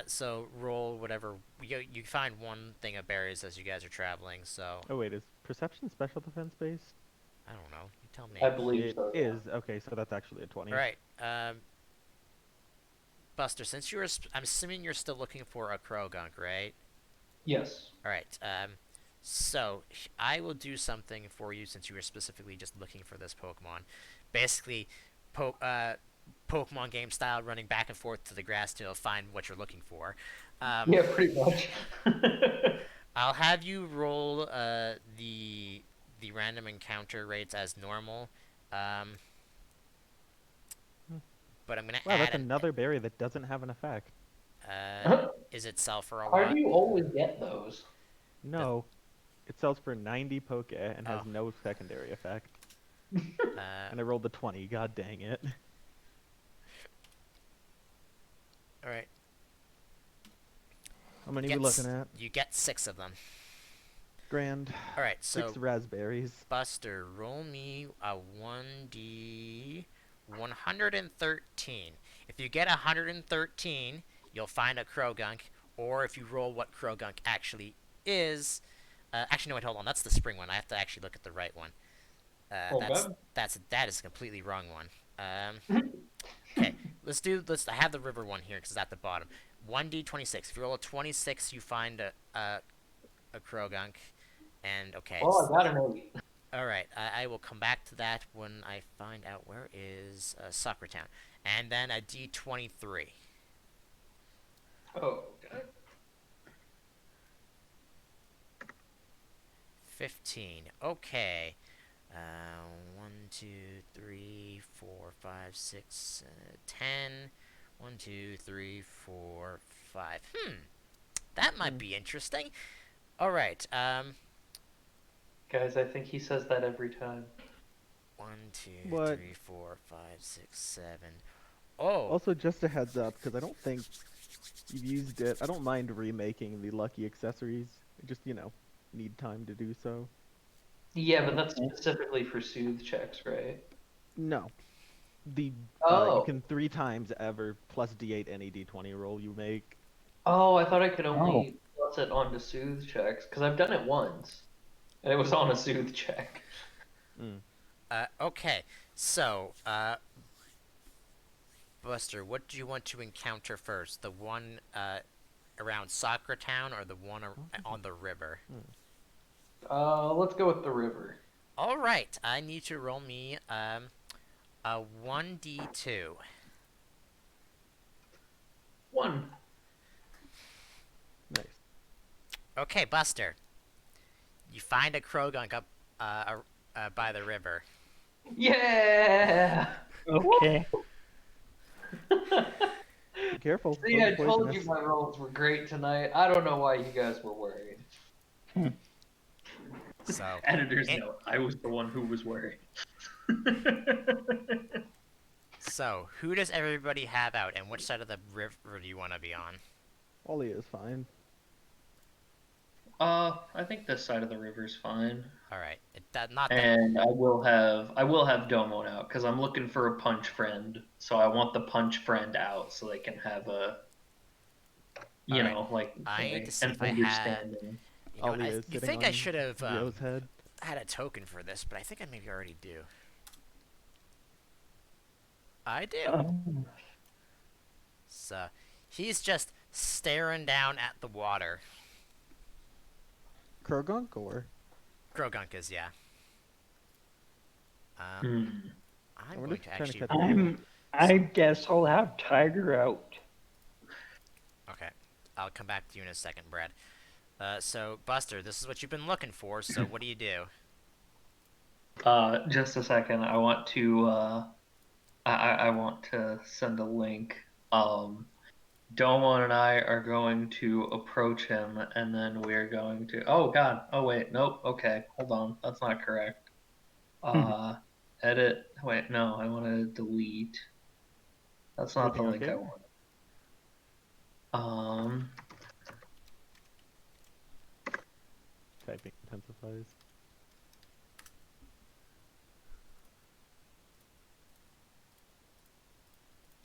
So roll whatever you find one thing of berries as you guys are traveling. So Oh wait, is perception special defense based? I don't know. You tell me. I believe It so, yeah. is. Okay, so that's actually a All 20. right. Buster, since I'm assuming you're still looking for a Krogunk, right? Yes. All right. So I will do something for you since you were specifically just looking for this Pokemon. Basically, po- uh, Pokemon game style, running back and forth to the grass to find what you're looking for. Um, Yeah, pretty much. I'll have you roll the random encounter rates as normal. Um, Hmm. but I'm gonna Wow, add that's an. another berry that doesn't have an effect. Uh, is it sell for a How do lot? you always get those? The No, it sells for 90 poke and oh has no secondary effect. uh, And I rolled a 20. God dang it. all right. How many we looking at? You get 6 of them. Grand. All right, 6 so raspberries. Buster, roll me a 1d 113. If you get 113, you'll find a Krogunk, or if you roll what Krogunk actually is, actually no, wait, hold on, that's the spring one. I have to actually look at the right one. Okay. That is a completely wrong one. Um, okay, let's. I have the river one here because it's at the bottom. 1d26. If you roll a 26, you find a Krogunk. And okay, Well, I got an 8. all right. I will come back to that when I find out where is Soccer Town, and then a D23. Oh, okay. 15. Okay. 1, 2, 3, 4, 5, 6, 10. 1, 2, 3, 4, 5. That might Hmm. be interesting. All right. Guys, I think he says that every time. 1, 2, What? 3, 4, 5, 6, 7. Oh, Also, just a heads up, because I don't think you've used it. I don't mind remaking the lucky accessories. I just, need time to do so. Yeah, but that's Okay. specifically for soothe checks, right? No. The You Oh. can 3 times ever plus D8 any D20 roll you make. Oh, I thought I could Oh, only plus it onto soothe checks, because I've done it once, and it was on a soothe check. Mm. okay. So, Buster, what do you want to encounter first? The one around Soccer Town or the one on the river? Let's go with the river. All right, I need to roll me a 1d2. 1. Okay, Buster. You find a Krogunk up by the river. Yeah. Okay. Be careful. See, Bug's I told you poisonous. my rolls were great tonight. I don't know why you guys were worried. So, Editor's it, note: I was the one who was worried. so who does everybody have out, and which side of the river do you want to be on? Ollie is fine. I think this side of the river's fine. All right, not that. And I will have Domo out because I'm looking for a punch friend. So I want the punch friend out so they can have a All right, like I need to see an if I had. understanding. You know what? Ollie is You sitting think I on should have Rio's head. had a token for this, but I think I maybe already do. I do. Oh. So he's just staring down at the water. Krogunk or? Grogunk is, yeah. Hmm. I'm I'm going just to trying to actually. catch Rio. I guess I'll have Tiger out. Okay, I'll come back to you in a second, Brad. So Buster, this is what you've been looking for. So what do you do? Just a second. I want to I want to send a link. Domon and I are going to approach him, and then we're going to. Oh God! Oh wait, nope. Okay, hold on. That's not correct. Uh, edit. Wait, no. I want to delete. That's not the Everything link I okay? want. Um, Typing intensifies.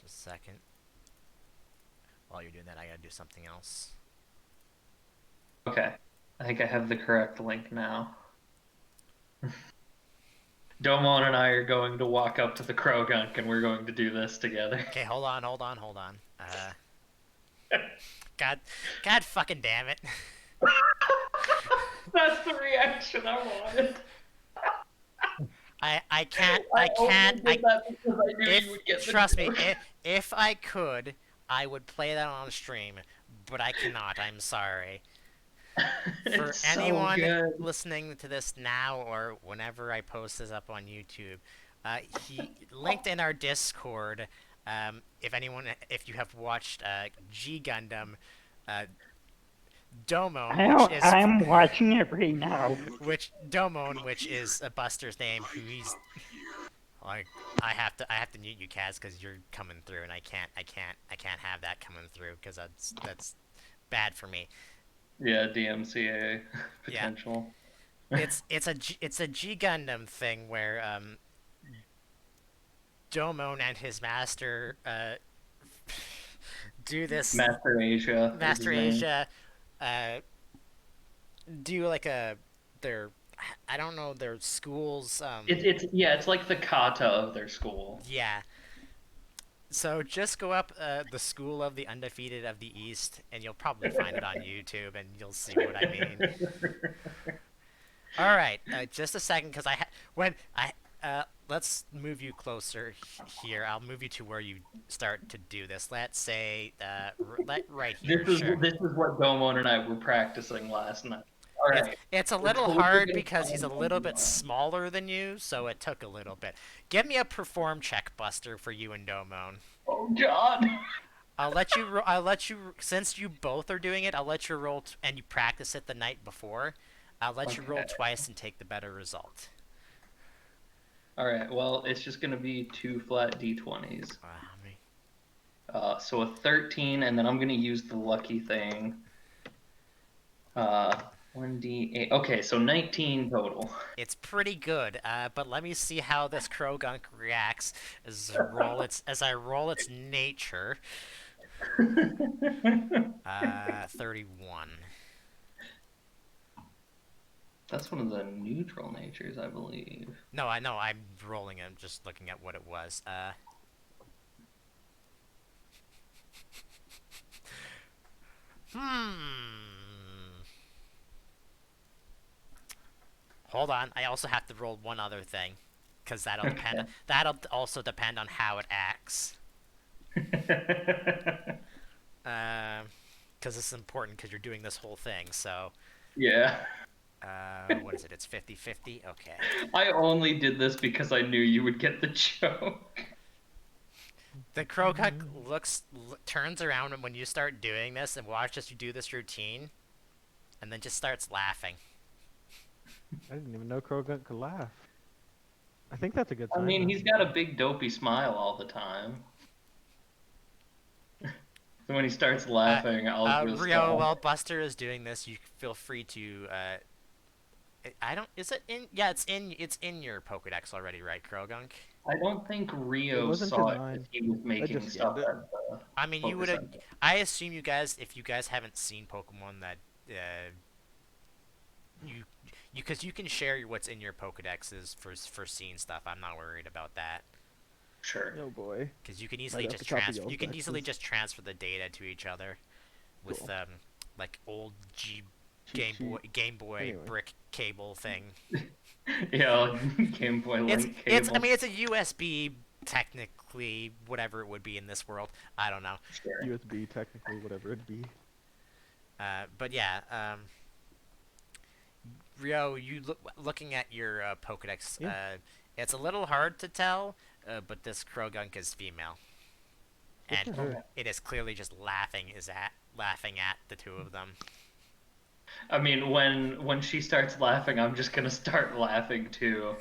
Just a second. While you're doing that, I gotta do something else. okay. I think I have the correct link now. Domon and I are going to walk up to the Krogunk, and we're going to do this together. Okay, hold on. God fucking damn it. That's the reaction I wanted. I can't, I only did that because I knew you would get the trust me, joke. if I could, I would play that on stream, but I cannot. I'm sorry. For It's so anyone good. listening to this now or whenever I post this up on YouTube, he linked in our Discord. If you have watched G Gundam, uh, Domon, I'm watching it right now. which is Buster's name, who he's like. I have to mute you, Kaz, because you're coming through, and I can't have that coming through because that's bad for me. Yeah, DMCA Yeah, potential. it's a G Gundam thing where Domon and his master do this. Master Asia is Master his name. Asia uh, do like a their I don't know their schools It's like the kata of their school. yeah. So just go up the School of the Undefeated of the East, and you'll probably find it on YouTube, and you'll see what I mean. All right, just a second, because when I let's move you closer here. I'll move you to where you start to do this. Let's say right here. Sure. This is what Domon and I were practicing last night. All right, It's a we're little totally hard gonna because he's a find little bit Domon. smaller than you, so it took a little bit. Give me a perform check, Buster, for you and Domon. Oh God. I'll let you. Since you both are doing it, I'll let you roll, and you practice it the night before. I'll let you roll Okay. twice and take the better result. All right. Well, it's just gonna be 2 flat d20s. How many? So a 13, and then I'm gonna use the lucky thing. 1d8. Okay, so 19 total. It's pretty good, but let me see how this Krogunk reacts as I roll its nature. 31. That's one of the neutral natures, I believe. No, I know. I'm rolling. I'm just looking at what it was. Hmm. Hold on. I also have to roll one other thing, because Okay. That'll also depend on how it acts. Uh, because it's important because you're doing this whole thing. So, Yeah. what is it? It's 50-50? Okay. I only did this because I knew you would get the joke. The Krogunk turns around when you start doing this and watches you do this routine, and then just starts laughing. I didn't even know Krogunk could laugh. I think that's a good I sign, mean, though. he's got a big dopey smile all the time. So when he starts Uh, laughing, I'll just Rio, while Buster is doing this, you feel free to. I don't. Is it in? Yeah, it's in. It's in your Pokedex already, right, Krogunk? I don't think It Rio wasn't in saw it because mine. he was I making just stuff scanned it. at the I mean, you would Focus have. Center. I assume you guys, if you guys haven't seen Pokemon that, you, because you can share what's in your Pokedexes for seeing stuff. I'm not worried about that. Sure. Oh boy. Because you can easily Might have to just copy transfer. y'all's You can easily Dexes. just transfer the data to each other with Cool. like old Cheat sheet. Game Boy Anyway. brick cable thing. Yeah, Game Boy Link It's I cable. mean it's a USB technically whatever it would be in this world. I don't know. Sure. USB, technically, whatever it'd be. But yeah, Rio, looking at your Pokedex, Yeah. it's a little hard to tell, but this Krogunk is female, Good and for her. it is clearly just laughing at the two of them. I mean, when she starts laughing, I'm just gonna start laughing too,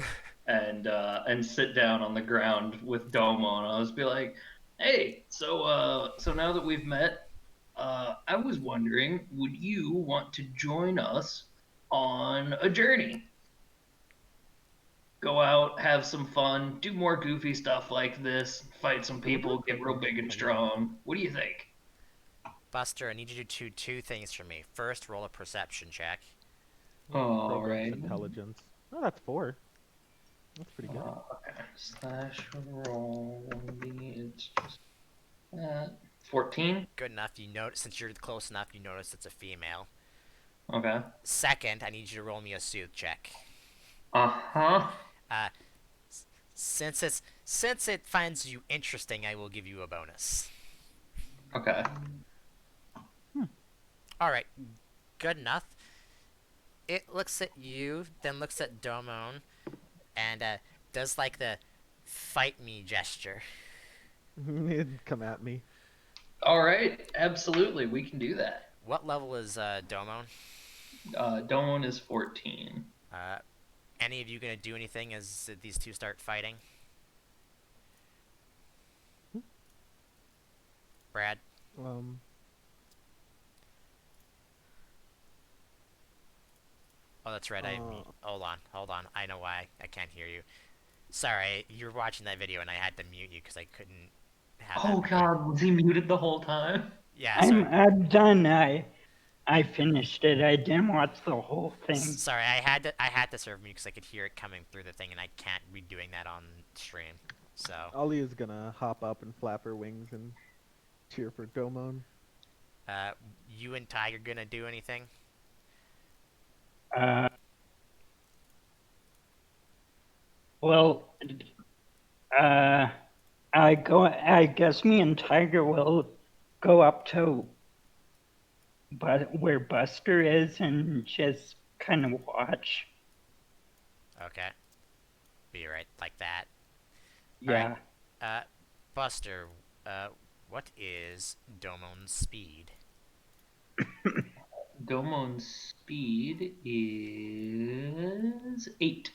and sit down on the ground with Domo, and I'll just be like, "Hey, so now that we've met, I was wondering, would you want to join us on a journey? Go out, have some fun, do more goofy stuff like this, fight some It would people, make get real Krogunk big and funny. strong. What do you think?" Buster, I need you to do two things for me. First, roll a perception check. All Krogunk's right. intelligence. Oh, that's 4. That's pretty good. Okay. Slash roll 1d. It's just that. 14. Good enough. You notice since you're close enough, you notice it's a female. Okay. Second, I need you to roll me a soothe check. Uh-huh. Uh, since it finds you interesting, I will give you a bonus. Okay. All right, good enough. It looks at you, then looks at Domon, and does like the fight me gesture. It'd come at me. All right. Absolutely. We can do that. What level is Domon? Dawn is 14. Uh, any of you gonna do anything as these two start fighting? Brad? Um, Oh, that's right. uh, Hold on. I know why I can't hear you. Sorry, you're watching that video and I had to mute you because I couldn't have that. Oh God, was he muted the whole time? Yeah, sorry. I'm done. I finished it. I didn't watch the whole thing. Sorry, I had to serve mute because I could hear it coming through the thing, and I can't be doing that on stream. So, Ollie is gonna hop up and flap her wings and cheer for Domon. uh, you and Tiger gonna do anything? Uh, well, uh, I guess me and Tiger will go up to where Buster is and just kind of watch. Okay, be right like that. All Yeah. right. Buster, what is Domon's speed? Domon's speed is 8.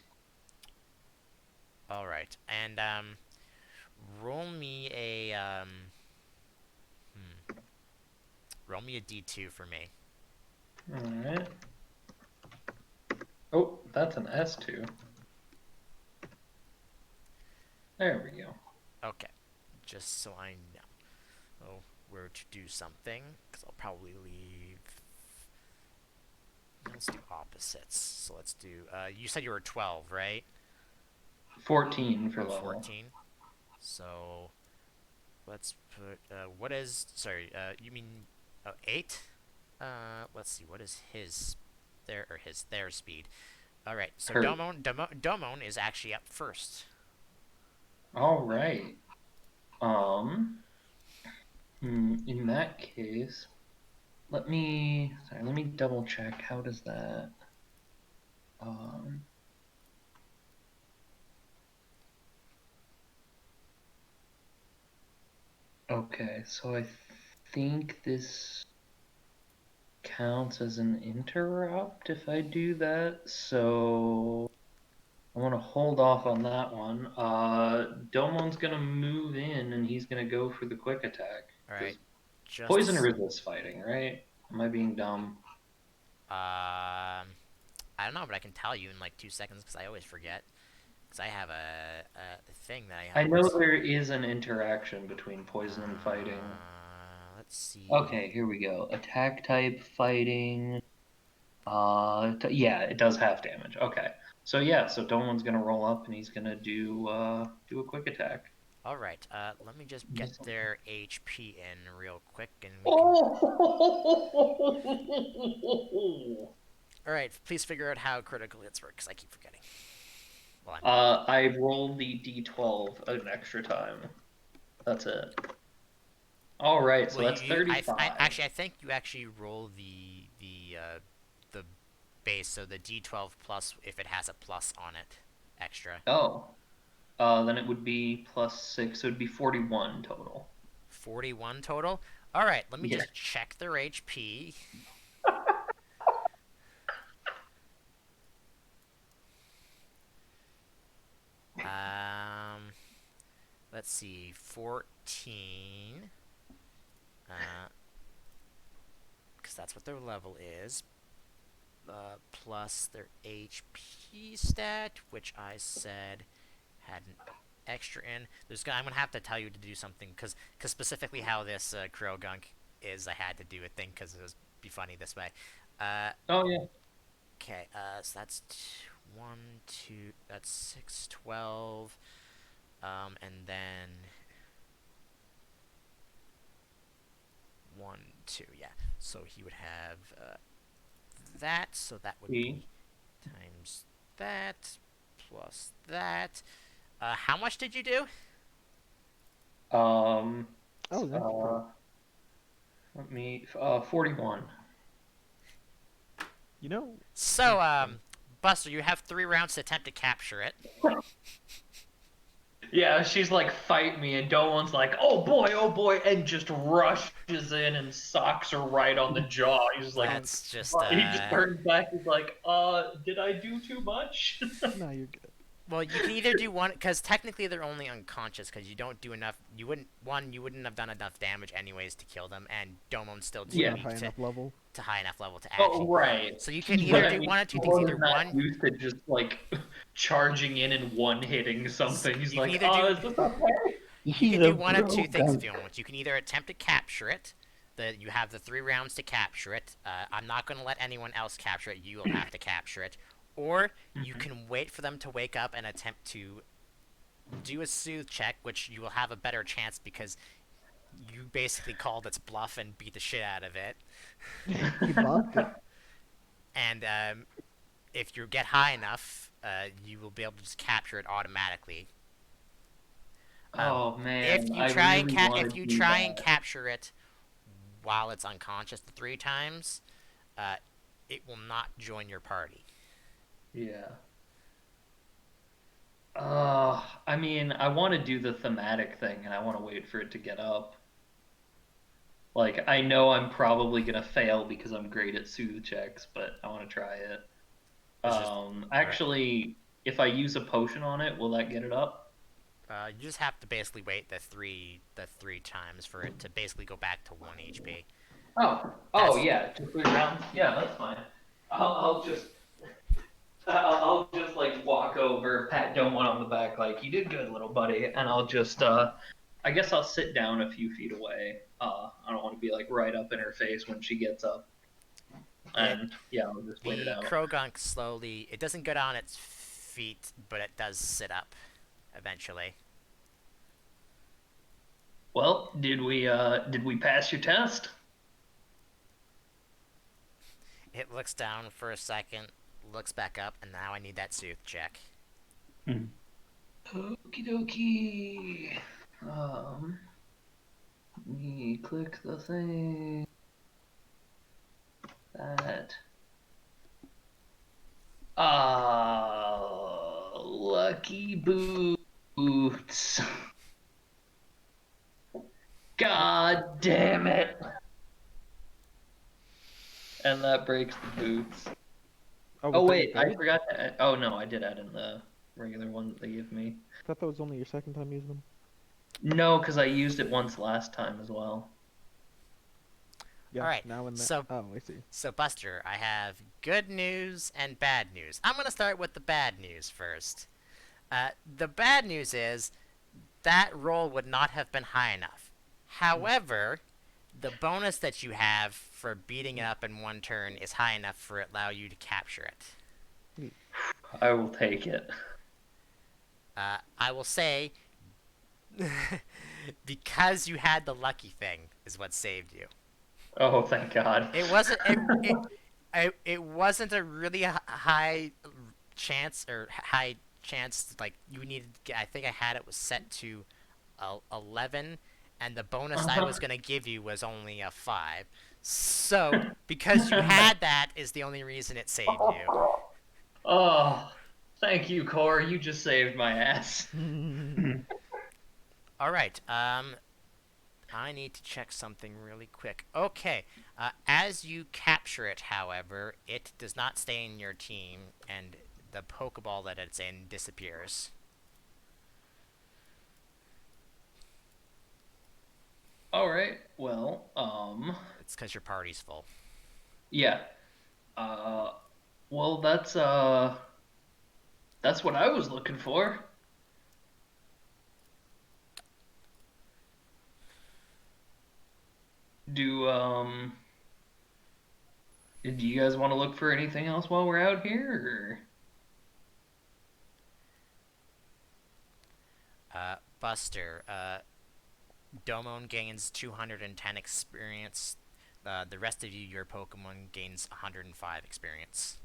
All right, and roll me a roll me a d2 for me. All right. Oh, that's an S2. There we go. Okay, just so I know where to do something, because I'll probably leave. Let's do opposites. So let's do. You said you were 12, right? 14 for Oh, level. 14. So let's put. What is? Sorry. You mean 8? Let's see. What is his? Their speed. All right. So Her. Domon is actually up first. All right. In that case, let me double check. How does that? Um, okay, so I think this counts as an interrupt if I do that. So I want to hold off on that one. Domon's gonna move in and he's gonna go for the quick attack All right. because poison Just resists fighting, right? Am I being dumb? I don't know, but I can tell you in like 2 seconds because I always forget. Because I have a thing that I I know always. there is an interaction between poison and fighting. Let's see. Okay, here we go. Attack type fighting. Yeah, it does have damage. Okay, so yeah, so Dolan's gonna roll up and he's gonna do a quick attack. All right. Let me just get their HP in real quick, and we can. Oh! All right. Please figure out how critical hits work, because I keep forgetting. Well, I'm. I rolled the d12 an extra time. That's it. All right, so Well, that's I 35. actually, I think you actually roll the base, so the D12 plus if it has a plus on it, extra. Oh, then it would be +6. So it would be 41 total. 41 total. All right. Let me Yeah. just check their HP. Um, let's see, 14. Because that's what their level is. Plus their HP stat, which I said had an extra in. I'm gonna have to tell you to do something because specifically how this Crow Gunk is, I had to do a thing because it was be funny this way. Uh, Oh yeah. okay. So that's one, two. That's 6, 12. And then 1, 2. Yeah. So he would have that. So that would See. be times that plus that. How much did you do? Um, Oh, that's pretty. uh, let me 41. You know, So, Buster, you have 3 rounds to attempt to capture it. Yeah, she's like, fight me, and Dolan's like, oh boy, and just rushes in and socks her right on the jaw. He's just like, That's just, he just turns back. He's like, did I do too much? no, you're good. well, you can either do one, because technically they're only unconscious, because you don't do enough, you wouldn't have done enough damage anyways to kill them, and Domon's still too Yeah. Not high weak enough level. to high enough level to Oh, actually. right. So you can But either I do mean, one of two things, either Dolan's not one, used to just like charging in and one hitting something. He's you can like, either do is this okay? you He's can a do one of two bro things if gunk. you want. You can either attempt to capture it, you have the 3 rounds to capture it. I'm not going to let anyone else capture it. You will have to capture it, or you Mhm. can wait for them to wake up and attempt to do a soothe check, which you will have a better chance because you basically called its bluff and beat the shit out of it. You bonked it. And if you get high enough, you will be able to just capture it automatically. Um, Oh if man, you I try and really want to do that. capture it while it's unconscious the 3 times, uh, it will not join your party. Yeah. I mean, I want to do the thematic thing and I want to wait for it to get up. Like, I know I'm probably gonna fail because I'm great at soothe checks, but I want to try it. It's just all right. Actually, if I use a potion on it, will that get it up? You just have to basically wait the three times for it to basically go back to 1 HP. Oh That's yeah, just 3 rounds. Yeah, that's fine. I'll just I'll just like walk over, pat Domon on the back, like you did good, little buddy, and I'll just I guess I'll sit down a few feet away. I don't want to be like right up in her face when she gets up, it. and yeah, I'll just wait it The out. Krogunk slowly. It doesn't go down its feet, but it does sit up eventually. Well, did we pass your test? It looks down for a second, looks back up, and now I need that soothe check. Hmm. Okie dokie. Let me click the thing. That. Lucky boots. God damn it. And that breaks the boots. Oh, Oh was that your wait, I third? forgot to add, oh no, I did add in the regular one that they give me. I thought that was only your second time using them. No, because I used it once last time as well. Yeah, All right. now and then. So Oh, I see. So, Buster, I have good news and bad news. I'm going to start with the bad news first. The bad news is that roll would not have been high enough. However, the bonus that you have for beating it up in one turn is high enough for it allow you to capture it. Neat. I will take it. I will say, because you had the lucky thing is what saved you. Oh, thank God. It wasn't it wasn't a really high chance or high chance like you needed. I think I had it was set to 11, and the bonus I was gonna give you was only a 5. So because you had that is the only reason it saved you. Oh, thank you, Core. You just saved my ass. All right. I need to check something really quick. Okay. As you capture it, however, it does not stay in your team, and the Pokeball that it's in disappears. All right. Well, It's because your party's full. yeah. Uh, well, that's what I was looking for. Do do you guys want to look for anything else while we're out here, Buster, Domon gains 210 experience. The rest of you, your Pokemon gains 105 experience.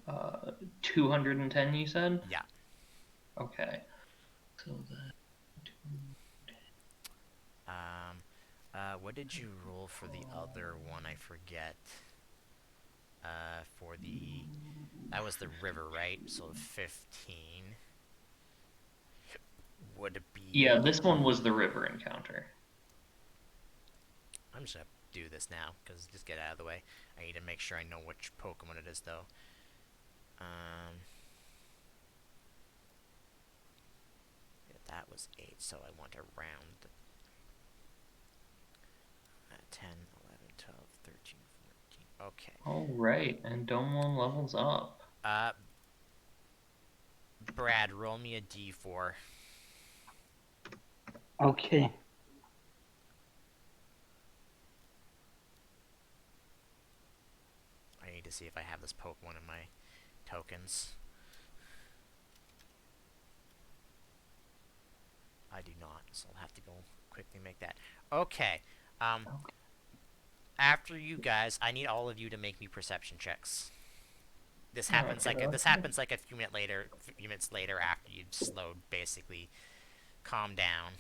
or 210? You said. Yeah. Okay. So that. What did you roll for the other one? I forget. For the that was the river, right? So 15 would Yeah, be. this one was the river encounter. I'm just gonna do this now because just get out of the way. I need to make sure I know which Pokemon it is, though. Yeah, that was 8, so I want to round 10, 11, 12, 13, 14. Okay. All right, and Domon levels up. Brad, roll me a d4. Okay. I need to see if I have this Pokemon in my tokens. I do not, so I'll have to go quickly make that. Okay. After you guys, I need all of you to make me perception checks. This happens this happens like a few minutes later after you've slowed, basically calm down.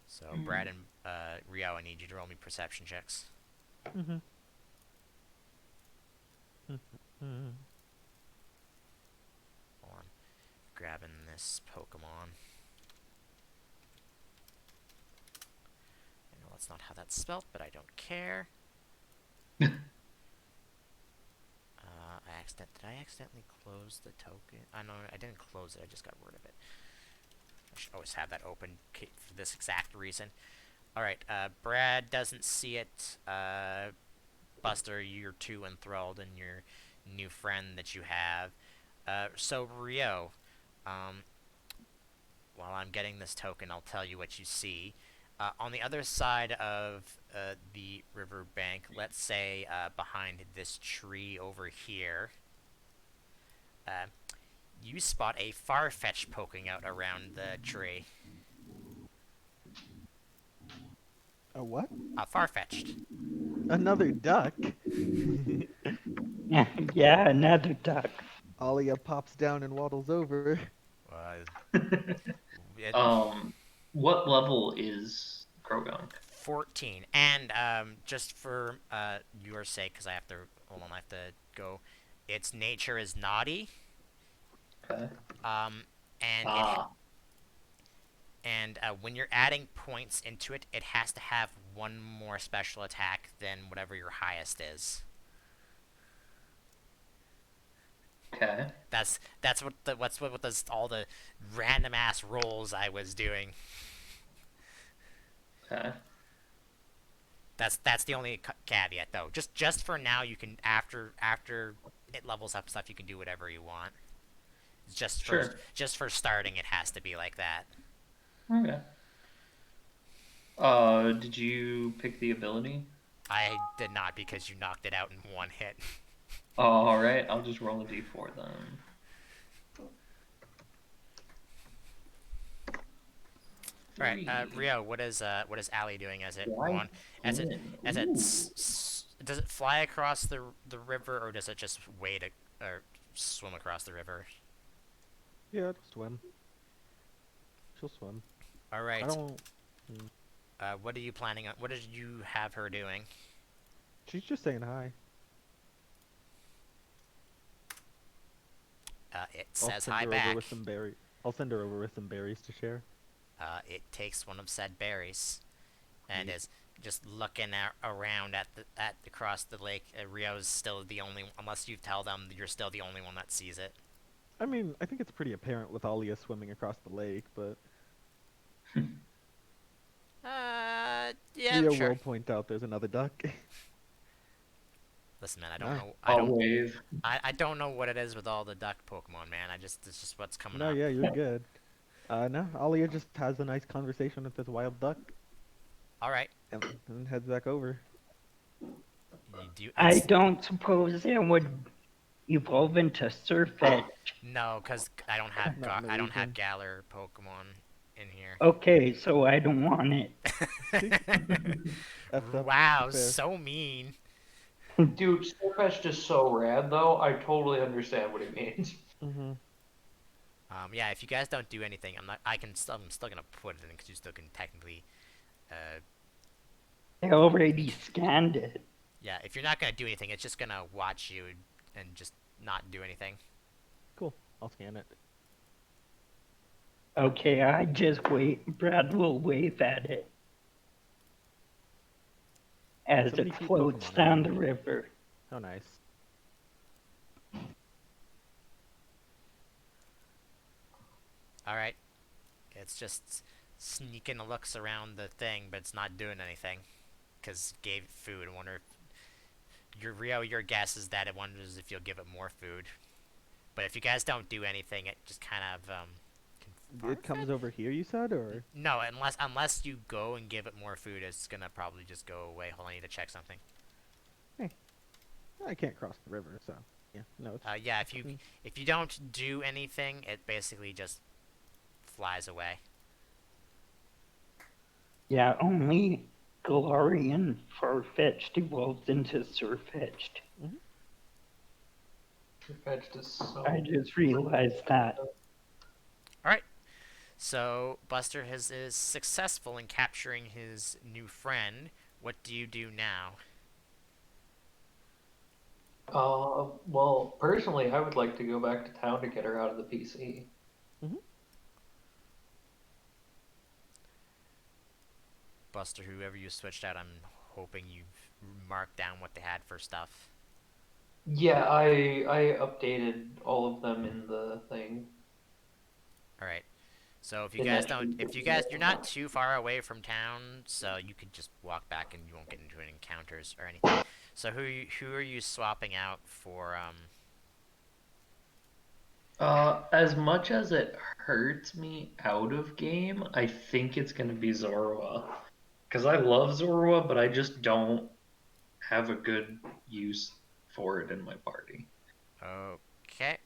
So Brad and Rio, I need you to roll me perception checks. Mm-hmm. Hold on, grabbing this Pokemon. I know that's not how that's spelt, but I don't care. Did I accidentally close the token? I know I didn't close it. I just got rid of it. I should always have that open for this exact reason. All right. Brad doesn't see it. Buster, you're too enthralled in your new friend that you have. So Rio, while I'm getting this token, I'll tell you what you see. On the other side of the riverbank, let's say behind this tree over here, you spot a Farfetch poking out around the tree. A what? Farfetched. Another duck? Yeah, another duck. Alia pops down and waddles over. What? It, um, what level is Krogunk? 14. And just for your sake, because I have to hold on, I have to go. Its nature is naughty. Okay. Um, and it Ah, and when you're adding points into it, it has to have one more special attack than whatever your highest is. okay. That's what does all the random ass rolls I was doing. Okay. That's the only caveat though. Just for now, you can after it levels up stuff, you can do whatever you want. Sure. Just for starting, it has to be like that. Okay. Did you pick the ability? I did not because you knocked it out in one hit. All right. I'll just roll a d4 then. All right, 3. Rio, what is Allie doing as it Fly one in. as it Ooh. does it fly across the river or does it just wade or swim across the river? Yeah, it'll swim. She'll swim. All I right. don't. mm, What are you planning on? What did you have her doing? She's just saying hi. It I'll says send hi her over back. with some berry. I'll send her over with some berries to share. It takes one of said berries and Neat. is just looking around at across the lake. Rio's still the only, unless you tell them you're still the only one that sees it. I mean, I think it's pretty apparent with Alia swimming across the lake, but Yeah, Rio sure. will point out there's another duck. Listen, man, No, I'll wave. I don't know what it is with all the duck Pokemon, man. It's just what's coming no, up. yeah, you're good. No, Alia just has a nice conversation with this wild duck All right, and heads back over. you do. I It's don't suppose it would evolve into Surfetch. no, cause Not in the I don't have region. Galar Pokemon in here. Okay, so I don't want it. See? Effed up. Wow, Fair. so mean. Dude, Starfetch'd is so rad, though. I totally understand what he means. Mm-hmm. Yeah, if you guys don't do anything, I'm not. I'm still gonna put it in because you still can technically. Uh, I already scanned it. yeah, if you're not gonna do anything, it's just gonna watch you and just not do anything. Cool. I'll scan it. Okay, I just wait. Brad will wave at it So as many it cute floats Pokemon down around. the river. How nice. All right, it's just sneaking looks around the thing, but it's not doing anything because gave it food. I wonder if your guess is that it wonders if you'll give it more food. But if you guys don't do anything, it just kind of can It farm comes it? over here, you said, or No, unless you go and give it more food, it's gonna probably just go away. Hold on, I need to check something. hey, I can't cross the river, so yeah, no, it's Yeah, mm, if you don't do anything, it basically just flies away. Yeah, only Galarian Farfetch'd evolves into Surfetch'd. mhm. Starfetch'd is I so. just realized that. All right. So Buster is successful in capturing his new friend. What do you do now? Well, personally, I would like to go back to town to get her out of the PC. Mhm. Buster, whoever you switched out, I'm hoping you've marked down what they had for stuff. Yeah, I updated all of them in the thing All right. So in that sheet. if you guys, you're not too far away from town, so you could just walk back and you won't get into any encounters or anything. So who are you swapping out for? As much as it hurts me out of game, I think it's gonna be Zorua. Because I love Zorua, but I just don't have a good use for it in my party. Okay,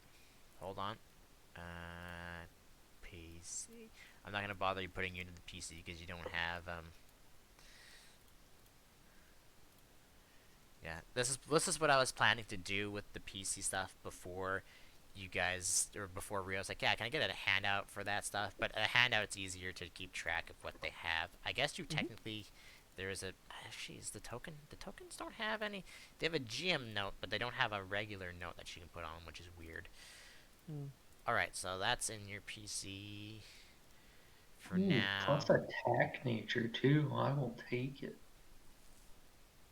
hold on. Uh, PC. I'm not gonna bother you putting you into the PC because you don't have Yeah, this is what I was planning to do with the PC stuff before you guys, or before Rio's like, yeah, can I get a handout for that stuff? But a handout, it's easier to keep track of what they have. I guess you Mhm. technically, there is a, actually, is the tokens don't have any, they have a GM note, but they don't have a regular note that you can put on, which is weird. Mm. Alright, so that's in your PC for Ooh, now. plus attack nature too. I will take it.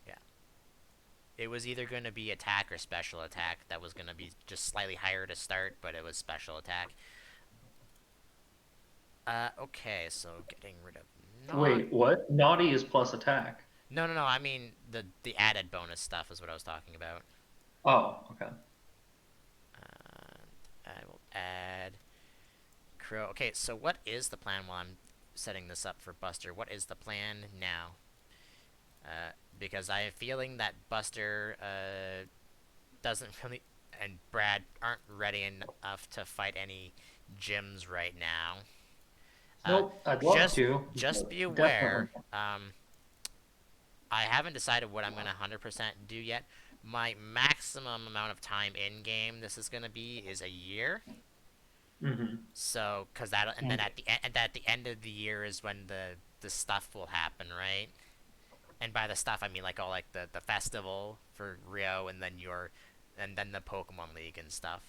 Yeah. It was either going to be attack or special attack. That was going to be just slightly higher to start, but it was special attack. Okay, so getting rid of not. Wait, what? Naughty is plus attack. No, no, no. I mean the added bonus stuff is what I was talking about. Oh, okay. I will add Crow. Okay, so what is the plan while I'm setting this up for Buster? What is the plan now? Because I have a feeling that Buster doesn't really and Brad aren't ready enough to fight any gyms right now. Uh, Nope, I'd love just to. just be Definitely. aware. I haven't decided what I'm gonna 100% do yet. My maximum amount of time in game this is gonna be is a year. Hmm. So, cause that, and then And at the end of the year is when the stuff will happen, right? And by the stuff I mean like all like the festival for Rio, and then and then the Pokemon League and stuff.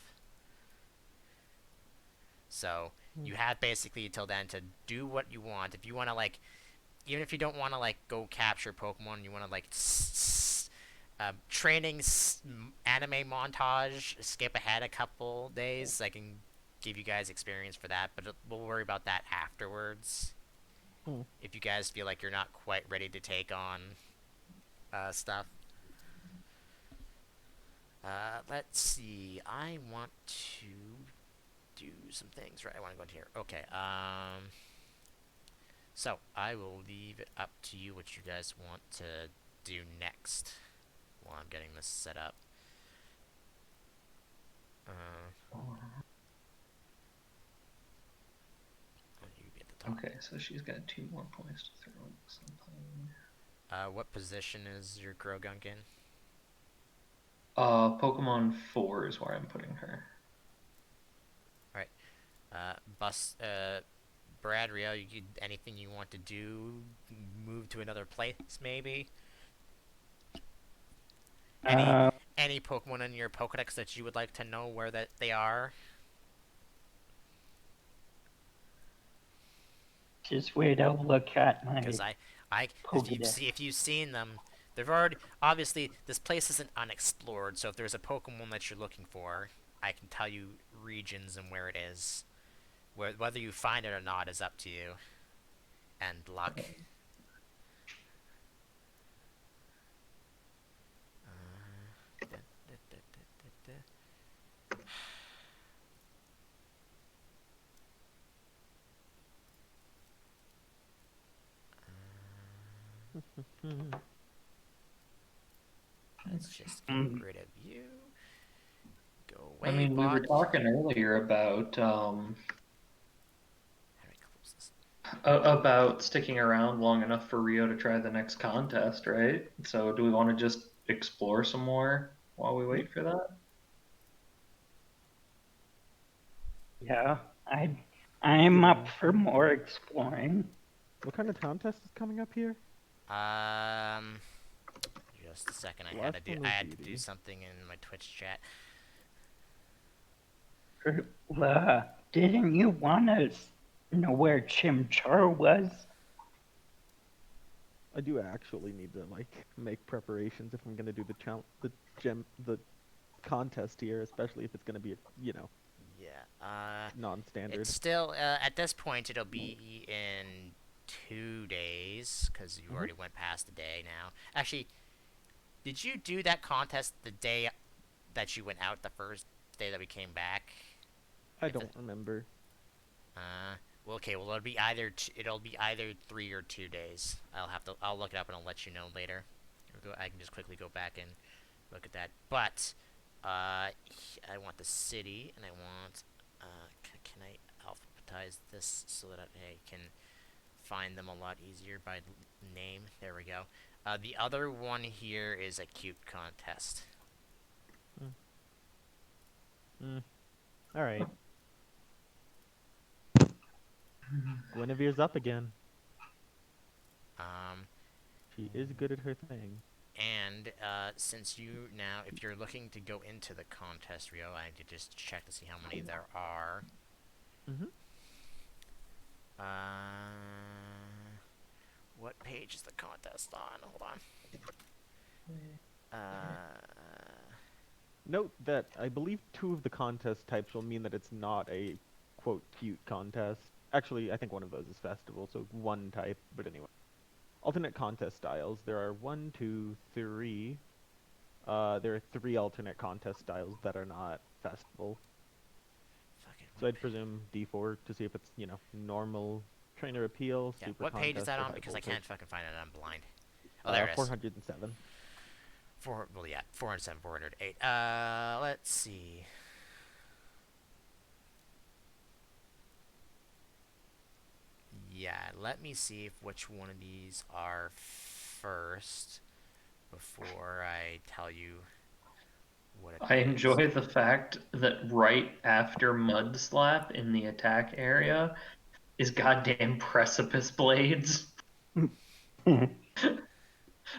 So Mm. you have basically till then to do what you want. If you want to like, even if you don't want to like go capture Pokemon, you want to like training anime montage, skip ahead a couple days. I can give you guys experience for that, but we'll worry about that afterwards. Mm. If you guys feel like you're not quite ready to take on stuff. Let's see. I want to do some things, right? I want to go into here. Okay. So I will leave it up to you what you guys want to do next while I'm getting this set up. Uh, you be at the top. Okay, so she's got 2 more points to throw at something. What position is your Grogunk in? Pokemon 4 is where I'm putting her. All right. Bus. Brad, Rio, anything you want to do? Move to another place, maybe? Any uh, any Pokemon in your Pokedex that you would like to know where that they are? just wait, I'll look at Because my Pokedex. if you've seen them, they've already obviously this place isn't unexplored. So if there's a Pokemon that you're looking for, I can tell you regions and where it is. Whether you find it or not is up to you and luck. Da, da, da, da, da, Mm. Let's just get Mm, rid of you. Go I away, mean, we were bot. talking earlier How do I close this? about sticking around long enough for Rio to try the next contest, right? So do we want to just explore some more while we Yeah. wait for that? yeah, I'm Yeah. up for more exploring. What kind of contest is coming up here? Um, just a second. The last one I was had to do beauty. something in my Twitch chat. Didn't you want to know where Chimchar was? I do actually need to like make preparations if I'm gonna do the contest here, especially if it's gonna be Yeah. It's non-standard. still at this point it'll be in 2 days because you Hmm. already went past the day now. Actually, did you do that contest the day that you went out? The first day that we came back? I If the don't remember. well, okay, well it'll be either 3 or 2 days. I'll look it up and I'll let you know later. I can just quickly go back and look at that. But I want the city and I want can I alphabetize this so that I can find them a lot easier by name? There we go. The other one here is a cute contest. Mm. Mm. All right. Guinevere's up again. Um, She is good at her thing. and since you now, if you're looking to go into the contest, Rio, I need to just check to see how many there are. Mm-hmm. What page is the contest on? Hold on. Note that I believe 2 of the contest types will mean that it's not a, quote, cute contest. Actually, I think one of those is festival, so 1 type, but anyway. Alternate contest styles. There are 1, 2, 3. There are 3 alternate contest styles that are not festival. Fucking So I'd presume D4 to see if it's, normal trainer appeal, yeah. super What page is contest, that or on? high Because I voltage. can't fucking find it. I'm blind. Oh, there it is. 407. Well, yeah, 407, 408. Let's see. Yeah, let me see if which one of these are first before I tell you what it I is. enjoy the fact that right after Mud Slap in the attack area is goddamn Precipice Blades.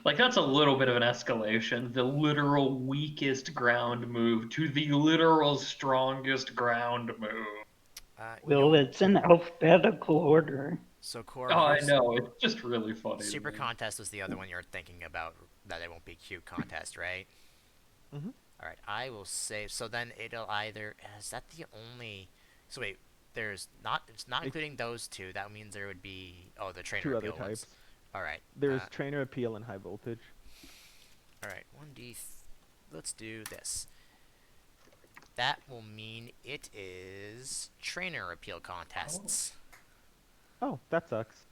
Like, that's a little bit of an escalation. The literal weakest ground move to the literal strongest ground move. You know, Well, it's in alphabetical order. so Core, Oh, I here's know. It's just really funny to Super me. Contest was the other one you're thinking about that it won't be cute contest, right? Mm-hmm. All right, I will say. So then it'll either is that the only? So wait, there's not. It's not It, including those two. That means there would be the trainer 2 other appeal ones. types. All right. There's trainer appeal and high voltage. All right. 1D. Let's do this. That will mean it is trainer appeal contests. Oh, that sucks.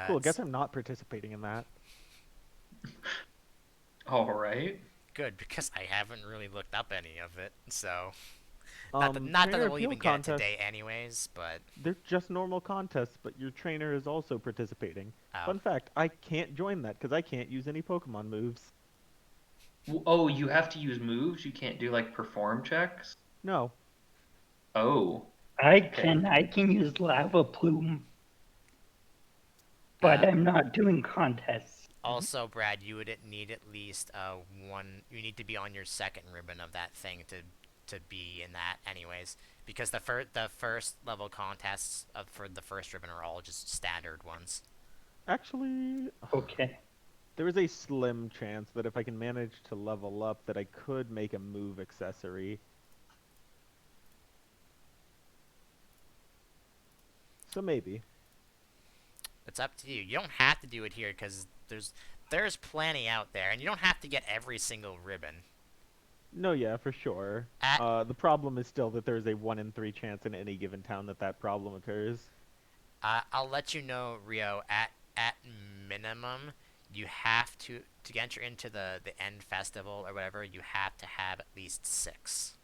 Cool, guess I'm not participating in that. All right. Good, because I haven't really looked up any of it, so not Trainer that we'll appeal even get it contests, today, anyways. But they're just normal contests, but your trainer is also participating. oh, Fun fact, I can't join that because I can't use any Pokemon moves. Oh, you have to use moves? You can't do, like, perform checks? No. Oh. I Okay. can use lava plume, but I'm not doing contests. Mm-hmm. also, Brad, you would need at least one. You need to be on your second ribbon of that thing to be in that, anyways. Because the first level contests for the first ribbon are all just standard ones. Actually, Okay. there is a slim chance that if I can manage to level up, that I could make a move accessory. So maybe. It's up to you. You don't have to do it here because there's plenty out there, and you don't have to get every single ribbon. No, yeah, for sure. At The problem is still that there's a 1 in 3 chance in any given town that that problem occurs. I'll let you know, Rio. At minimum, you have to enter into the end festival or whatever. You have to have at least 6.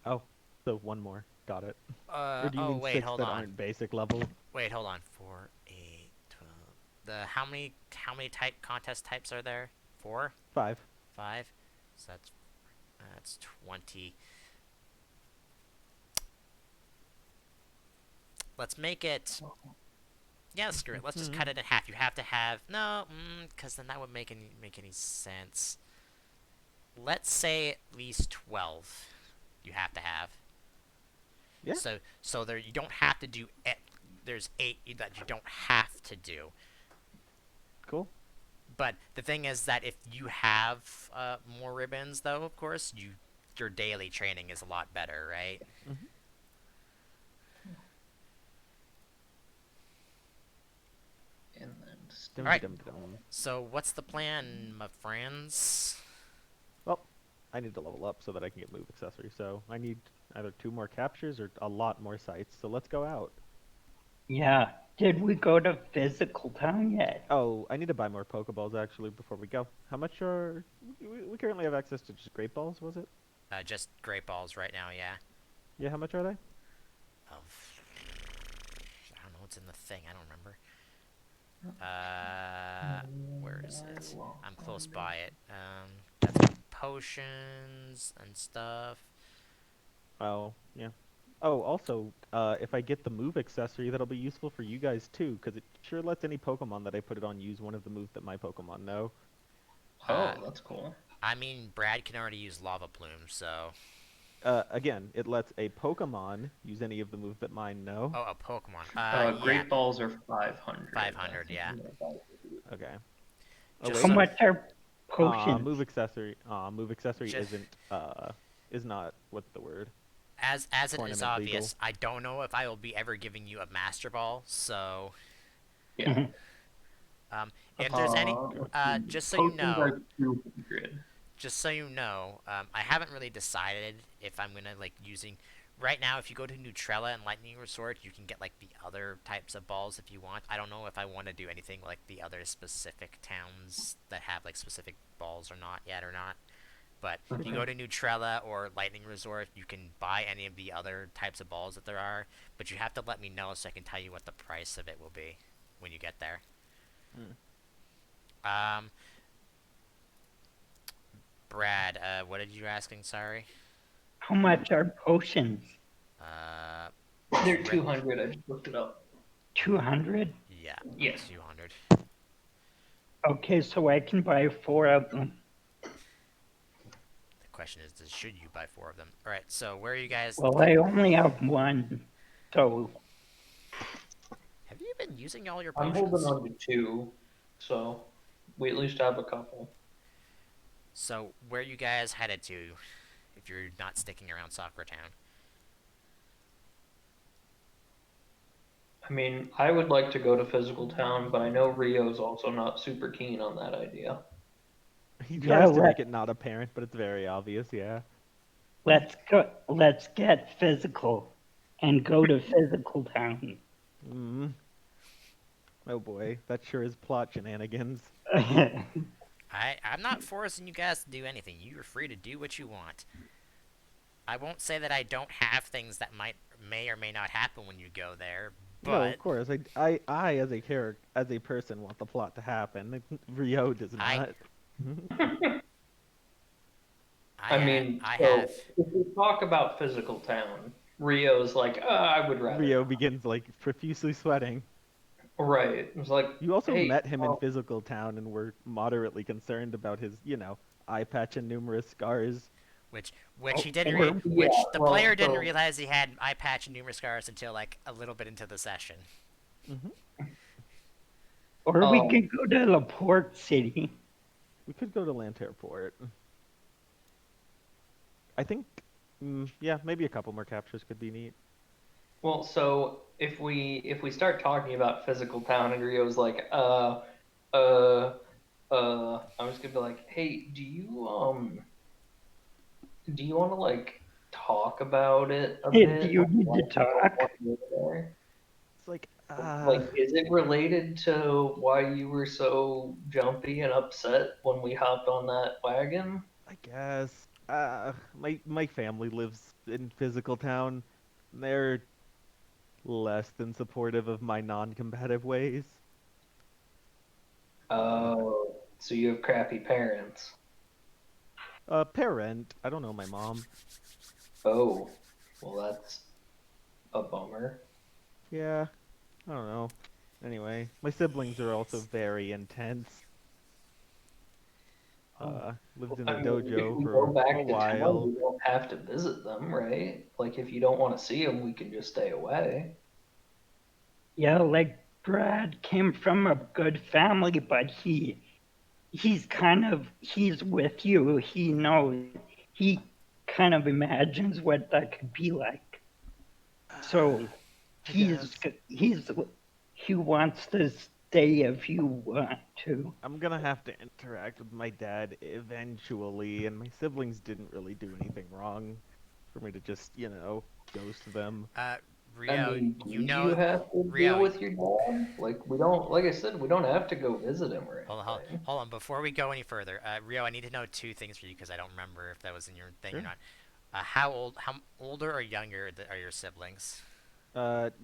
Oh, so 1 more. Got it. Or do you Oh mean wait, 6 hold that on. aren't basic level? Wait, hold on. 4, 8, 12. How many type contest types are there? 4, 5. 5. So that's 20. Let's make it. Yeah, screw it. Let's just cut it in half. You have to have no, because then that would make any sense. Let's say at least 12. You have to have. Yeah. So there you don't have to do it. There's 8 that you don't have to do. Cool. But the thing is that if you have more ribbons, though, of course, your daily training is a lot better, right? Mm-hmm. And then Dum All right. dum dum. So what's the plan, my friends? Well, I need to level up so that I can get move accessory. So I need either 2 more captures or a lot more sites. So let's go out. Yeah. Did we go to physical town yet? Oh, I need to buy more Pokeballs actually before we go. How much are we currently have access to just Great Balls? Was it? Just great balls right now, yeah. Yeah. How much are they? Oh, I don't know what's in the thing. I don't remember. Where is it? I'm close by it. That's potions and stuff. Oh, yeah. Oh, also, if I get the move accessory, that'll be useful for you guys too, because it sure lets any Pokemon that I put it on use one of the moves that my Pokemon know. Uh, Oh, that's cool. I mean, Brad can already use Lava Plume, so. Again, it lets a Pokemon use any of the moves that mine know. Oh, a Pokemon. Yeah, Great balls are 500. I 500. think Yeah, I'm gonna buy it. Okay. Oh just How wait. so, much are potions? Move accessory just isn't is not what's the word? as it is Tournament legal. obvious, I don't know if I will be ever giving you a Master Ball. So, Yeah. um, if Okay. there's any, Let's see. just so you Potions know, are 200. I haven't really decided if I'm gonna like using. Right now, if you go to Neutrella and Lightning Resort, you can get like the other types of balls if you want. I don't know if I want to do anything like the other specific towns that have like specific balls or not yet or not. But if you Mhm. go to Neutrella or Lightning Resort, you can buy any of the other types of balls that there are. But you have to let me know so I can tell you what the price of it will be when you get there. Hmm. Um, Brad, what did you asking? Sorry. How much are potions? Uh, They're two. 200. I just looked it up. 200? Yeah, Yeah. 200. Okay, so I can buy 4 of them. The question is, should you buy four of them? All right. So where are you guys? Well, I only have one, so Have you been using all your I'm holding potions? on to two, so we at least have a couple. So where are you guys headed to? If you're not sticking around Soccer Town. I mean, I would like to go to Physical Town, but I know Rio's also not super keen on that idea. He yeah, tries to make it not apparent, but it's very obvious, yeah. let's go. Let's get physical and go to physical town. Mm. Oh boy, that sure is plot shenanigans. I'm not forcing you guys to do anything. You are free to do what you want. I won't say that I don't have things that may or may not happen when you go there, No, of but course. I as a character, as a person, want the plot to happen. Rio does I not. I mean, I have. so if we talk about Physical Town, Rio's like, I would rather Rio not. begins like profusely sweating. Right. It's like, You also hey, met him in physical town and were moderately concerned about his, eye patch and numerous scars. Which which he or, didn't or yeah, which the well, player didn't so realize he had eye patch and numerous scars until like a little bit into the session. Hmm. or we um, could go to the port city. We could go to Lanterport. I think, yeah, maybe a couple more captures could be neat. well, so if we start talking about Physical Town and Rio's like, uh, I'm just gonna be like, hey, do you want to like talk about it a Do bit? you Like, need why to you don't talk? want to go there? It's like, Like, is it related to why you were so jumpy and upset when we hopped on that wagon? I guess, my family lives in physical town. They're less than supportive of my non-combative ways. Uh, Oh, so you have crappy parents. parent. I don't know my mom. Oh, well, that's a bummer. Yeah, I don't know. Anyway, my siblings are also Jeez. very intense. Oh. Lived in the I mean, if dojo we for go a back to town, while. we don't have to visit them, right? Like, if you don't want to see them, we can just stay away. Yeah, like Brad came from a good family, but he's with you. He knows. He kind of imagines what that could be like. So I he's guess he's he wants to stay if you want to. I'm gonna have to interact with my dad eventually, and my siblings didn't really do anything wrong for me to just, ghost them. Uh, I Rio, mean, you do you know, have to deal Rio. with your dad? Like, we don't, like I said, we don't have to go visit him or anything. Hold on. Before we go any further, Rio, I need to know two things for you because I don't remember if that was in your thing or Sure. not. How older or younger are your siblings?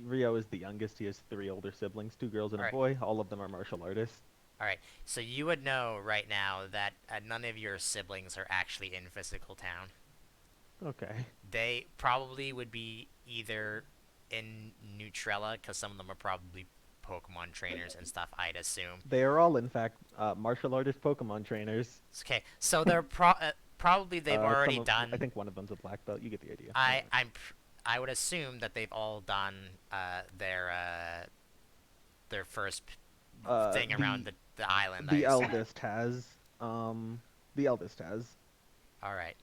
Rio is the youngest. He has three older siblings, two girls and All a right. boy. All of them are martial artists. All right. So you would know right now that none of your siblings are actually in physical town. Okay. They probably would be either in Neutrella, because some of them are probably Pokemon trainers and stuff, I'd assume. They are all, in fact, martial artist Pokemon trainers. Okay, so they're probably they've Some already of, I done. think one of them's a black belt. You get the idea. I Anyway. I'm I would assume that they've all done their first thing around The the island. I the assume. eldest has. The eldest has. All right.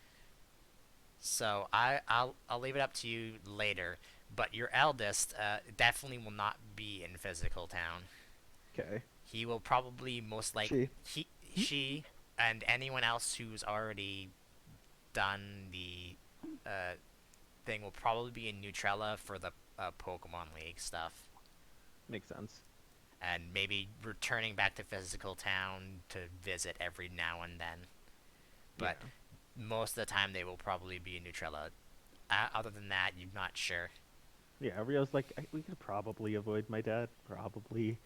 So I'll leave it up to you later. But your eldest definitely will not be in physical town. Okay. He will probably most like She. he she and anyone else who's already done the uh, thing will probably be in Neutrella for the Pokemon League stuff, Makes sense. and maybe returning back to physical town to visit every now and then. Yeah. But most of the time, they will probably be in Neutrella. Other than that, you're not sure. Yeah. Rio's like, we could probably avoid my dad. Probably.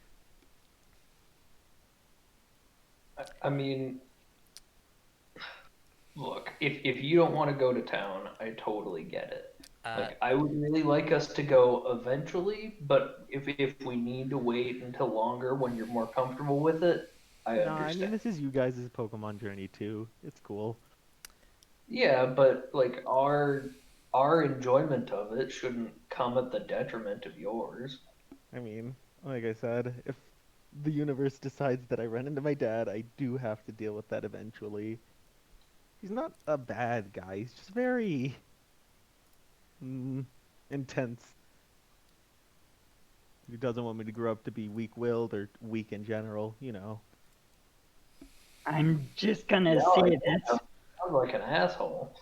I mean, look, if you don't want to go to town, I totally get it. Uh, Like, I would really like us to go eventually, but if we need to wait until longer when you're more comfortable with it, I Nah, I mean understand. this is you guys' Pokemon journey too. It's cool. Yeah, but like our enjoyment of it shouldn't come at the detriment of yours. I mean, like I said, if the universe decides that I run into my dad, I do have to deal with that eventually. He's not a bad guy. He's just very mm, intense. He doesn't want me to grow up to be weak-willed or weak in general, you know. I'm just gonna No, say it this. sounds like an asshole.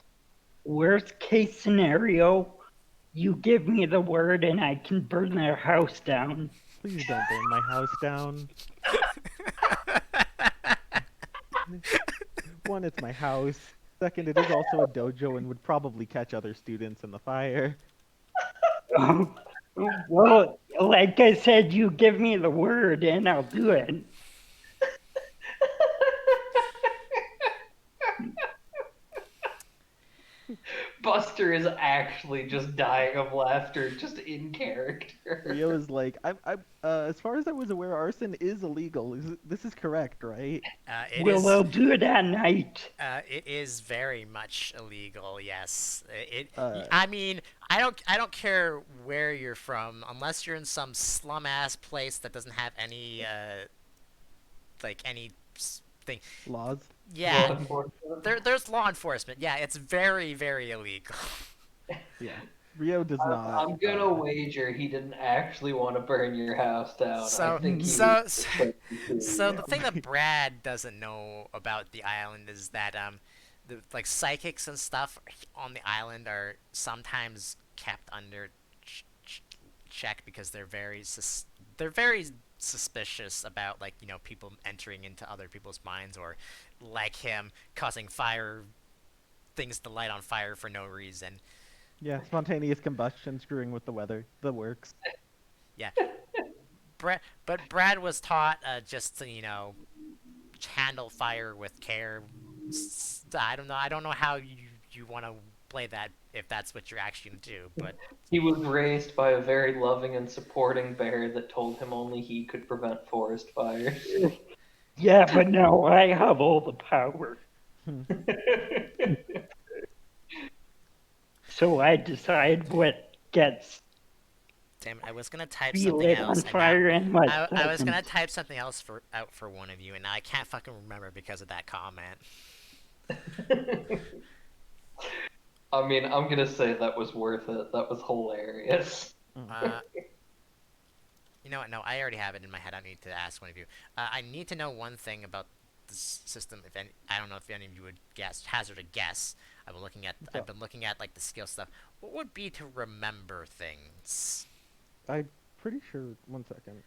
Worst case scenario, you give me the word and I can burn their house down. Please don't burn my house down. One, it's my house. Second, it is also a dojo and would probably catch other students in the fire. Well, like I said, you give me the word and I'll do it. Buster is actually just dying of laughter, just in character. Rio is like, as far as I was aware, arson is illegal. This is correct, right? it Well, is. I'll do it at night. It is very much illegal. Yes. Uh, I mean, I don't care where you're from, unless you're in some slum ass place that doesn't have any like any thing. laws. Yeah. Law enforcement. There's law enforcement. Yeah, it's very very illegal. Yeah. Rio does not. I'm gonna wager he didn't actually want to burn your house down. I So think he was so just so, playing so you. the thing that Brad doesn't know about the island is that the like psychics and stuff on the island are sometimes kept under check because they're very suspicious about like people entering into other people's minds, or like him causing fire things to light on fire for no reason. Yeah, spontaneous combustion, screwing with the weather, the works. Yeah, but Brad was taught just to handle fire with care. I don't know. I don't know how you want to play that if that's what you're actually gonna do, but He was raised by a very loving and supporting bear that told him only he could prevent forest fires. Yeah, but now I have all the power. So I decide what gets damn it, I was gonna type be something lit on else and now fire and what I was gonna doesn't. type something else for one of you, and now I can't fucking remember because of that comment. I mean, I'm gonna say that was worth it. That was hilarious. Mm. Uh, you know what? No, I already have it in my head. I need to ask one of you. I need to know one thing about this system. If any, I don't know if any of you would hazard a guess. I've So, been looking at like the skill stuff. What would be to remember things? I'm pretty sure. 1 second.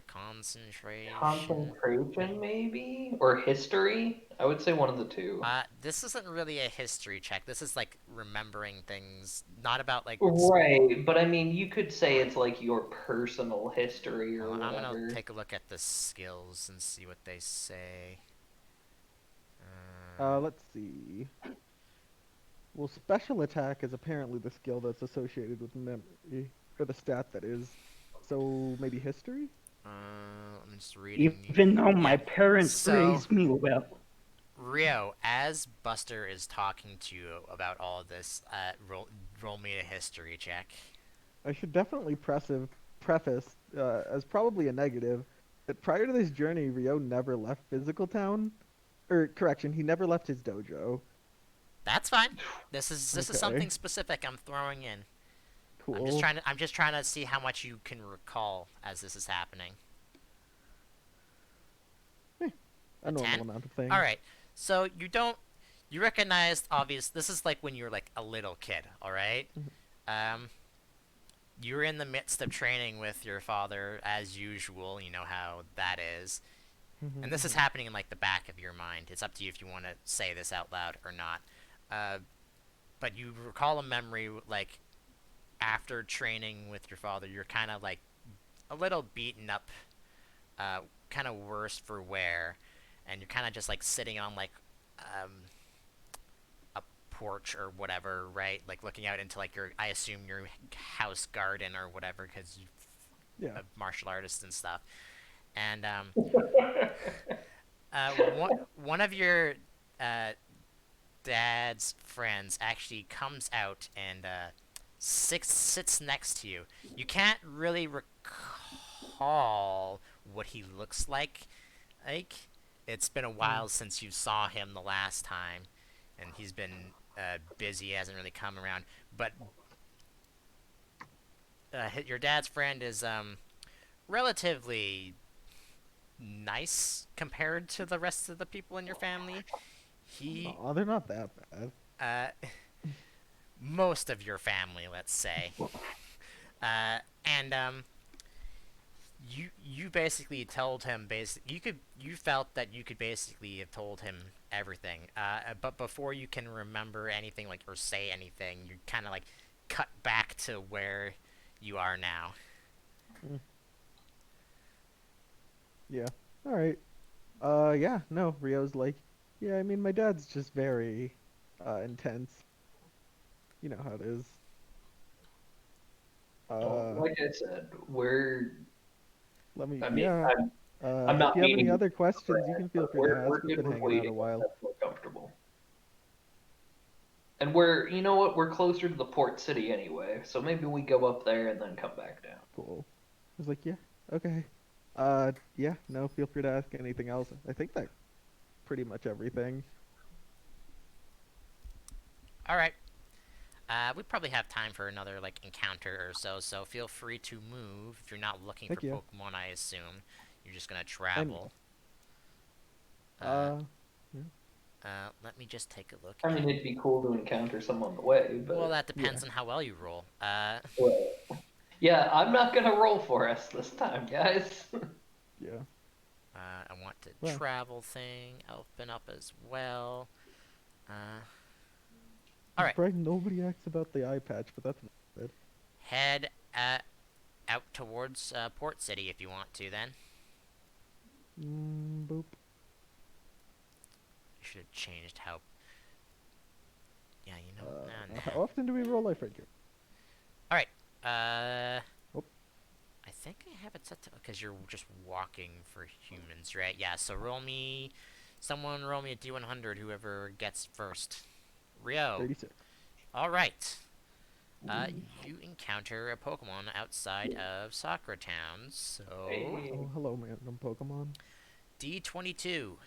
Concentration. Concentration, maybe? Or history? I would say one of the two. This isn't really a history check. This is like remembering things, not about like. Right, but I mean, you could say it's like your personal history or I'm gonna whatever. take a look at the skills and see what they say. Let's see. Well, special attack is apparently the skill that's associated with memory, or the stat that is. So maybe history? I'm just reading. Even though Yeah. my parents So raised me well. Rio, as Buster is talking to you about all of this, roll me a history check. I should definitely preface, as probably a negative, that prior to this journey, Ryo never left Physical Town. Or, correction, he never left his dojo. That's fine. This is Okay, something specific I'm throwing in. cool. I'm just trying to see how much you can recall as this is happening. Eh, a A normal 10? amount of things. Alright. So you recognized obvious this is like when you're like a little kid, alright? Mhm, Um you're in the midst of training with your father as usual, you know how that is. mhm, And this is mhm. happening in like the back of your mind. It's up to you if you want to say this out loud or not. Uh, but you recall a memory like after training with your father, you're kind of like a little beaten up, uh, kind of worse for wear, and you're kind of just like sitting on like um, a porch or whatever, right? Like looking out into like I assume your house garden or whatever, because you Yeah. are martial artists and stuff. And I one of your uh, dad's friends actually comes out and sits next to you. You can't really recall what he looks like. Like it's been a Mm. while since you saw him the last time, and he's been busy. He hasn't really come around. But your dad's friend is relatively nice compared to the rest of the people in your family. He Aw, they're not that bad. uh, most of your family, let's say. And you basically told him you felt that you could basically have told him everything. But before you can remember anything like or say anything, you kind of like cut back to where you are now. Mm. Yeah. All right. Yeah. No, Rio's like, yeah. I mean, my dad's just very, intense. You know how it is. Well, Uh, like I said, we're. Let me. I mean, Yeah. I'm If not you have any meaning to other be questions, you crass, can feel but free to we're ask. We've good been with hanging out a waiting if while. that's more comfortable. And we're, you know what, we're closer to the port city anyway, so maybe we go up there and then come back down. Cool. I was like, yeah. Okay. Yeah. No, feel free to ask anything else. I think that pretty much everything. All right. We probably have time for another like encounter or so, so feel free to move if you're not looking for Heck yeah. Pokemon. I assume you're just gonna And travel. Uh, uh, yeah. Let me just take a look I at. mean, it'd be cool to encounter some on the way, Well, but that Yeah. depends on how well you roll. well, yeah, I'm not gonna roll for us this time, guys. Yeah. I want to Well, travel thing open up as well. Uh, all I'm right, surprised nobody asks about the eye patch, but that's it. head out towards Port City if you want to. Then Boop. you should have changed how. Yeah, you know. Nah, How nah. often do we roll life ranger? All right. Uh, Oh, I think I have it set to because you're just walking for humans, right? Yeah. So roll me. Someone roll me a D100. Whoever gets first. Rio. 36. All right. Ooh. You encounter a Pokemon outside of Sakura Town, so Hey, Oh, hello, man. I'm Pokemon. D22.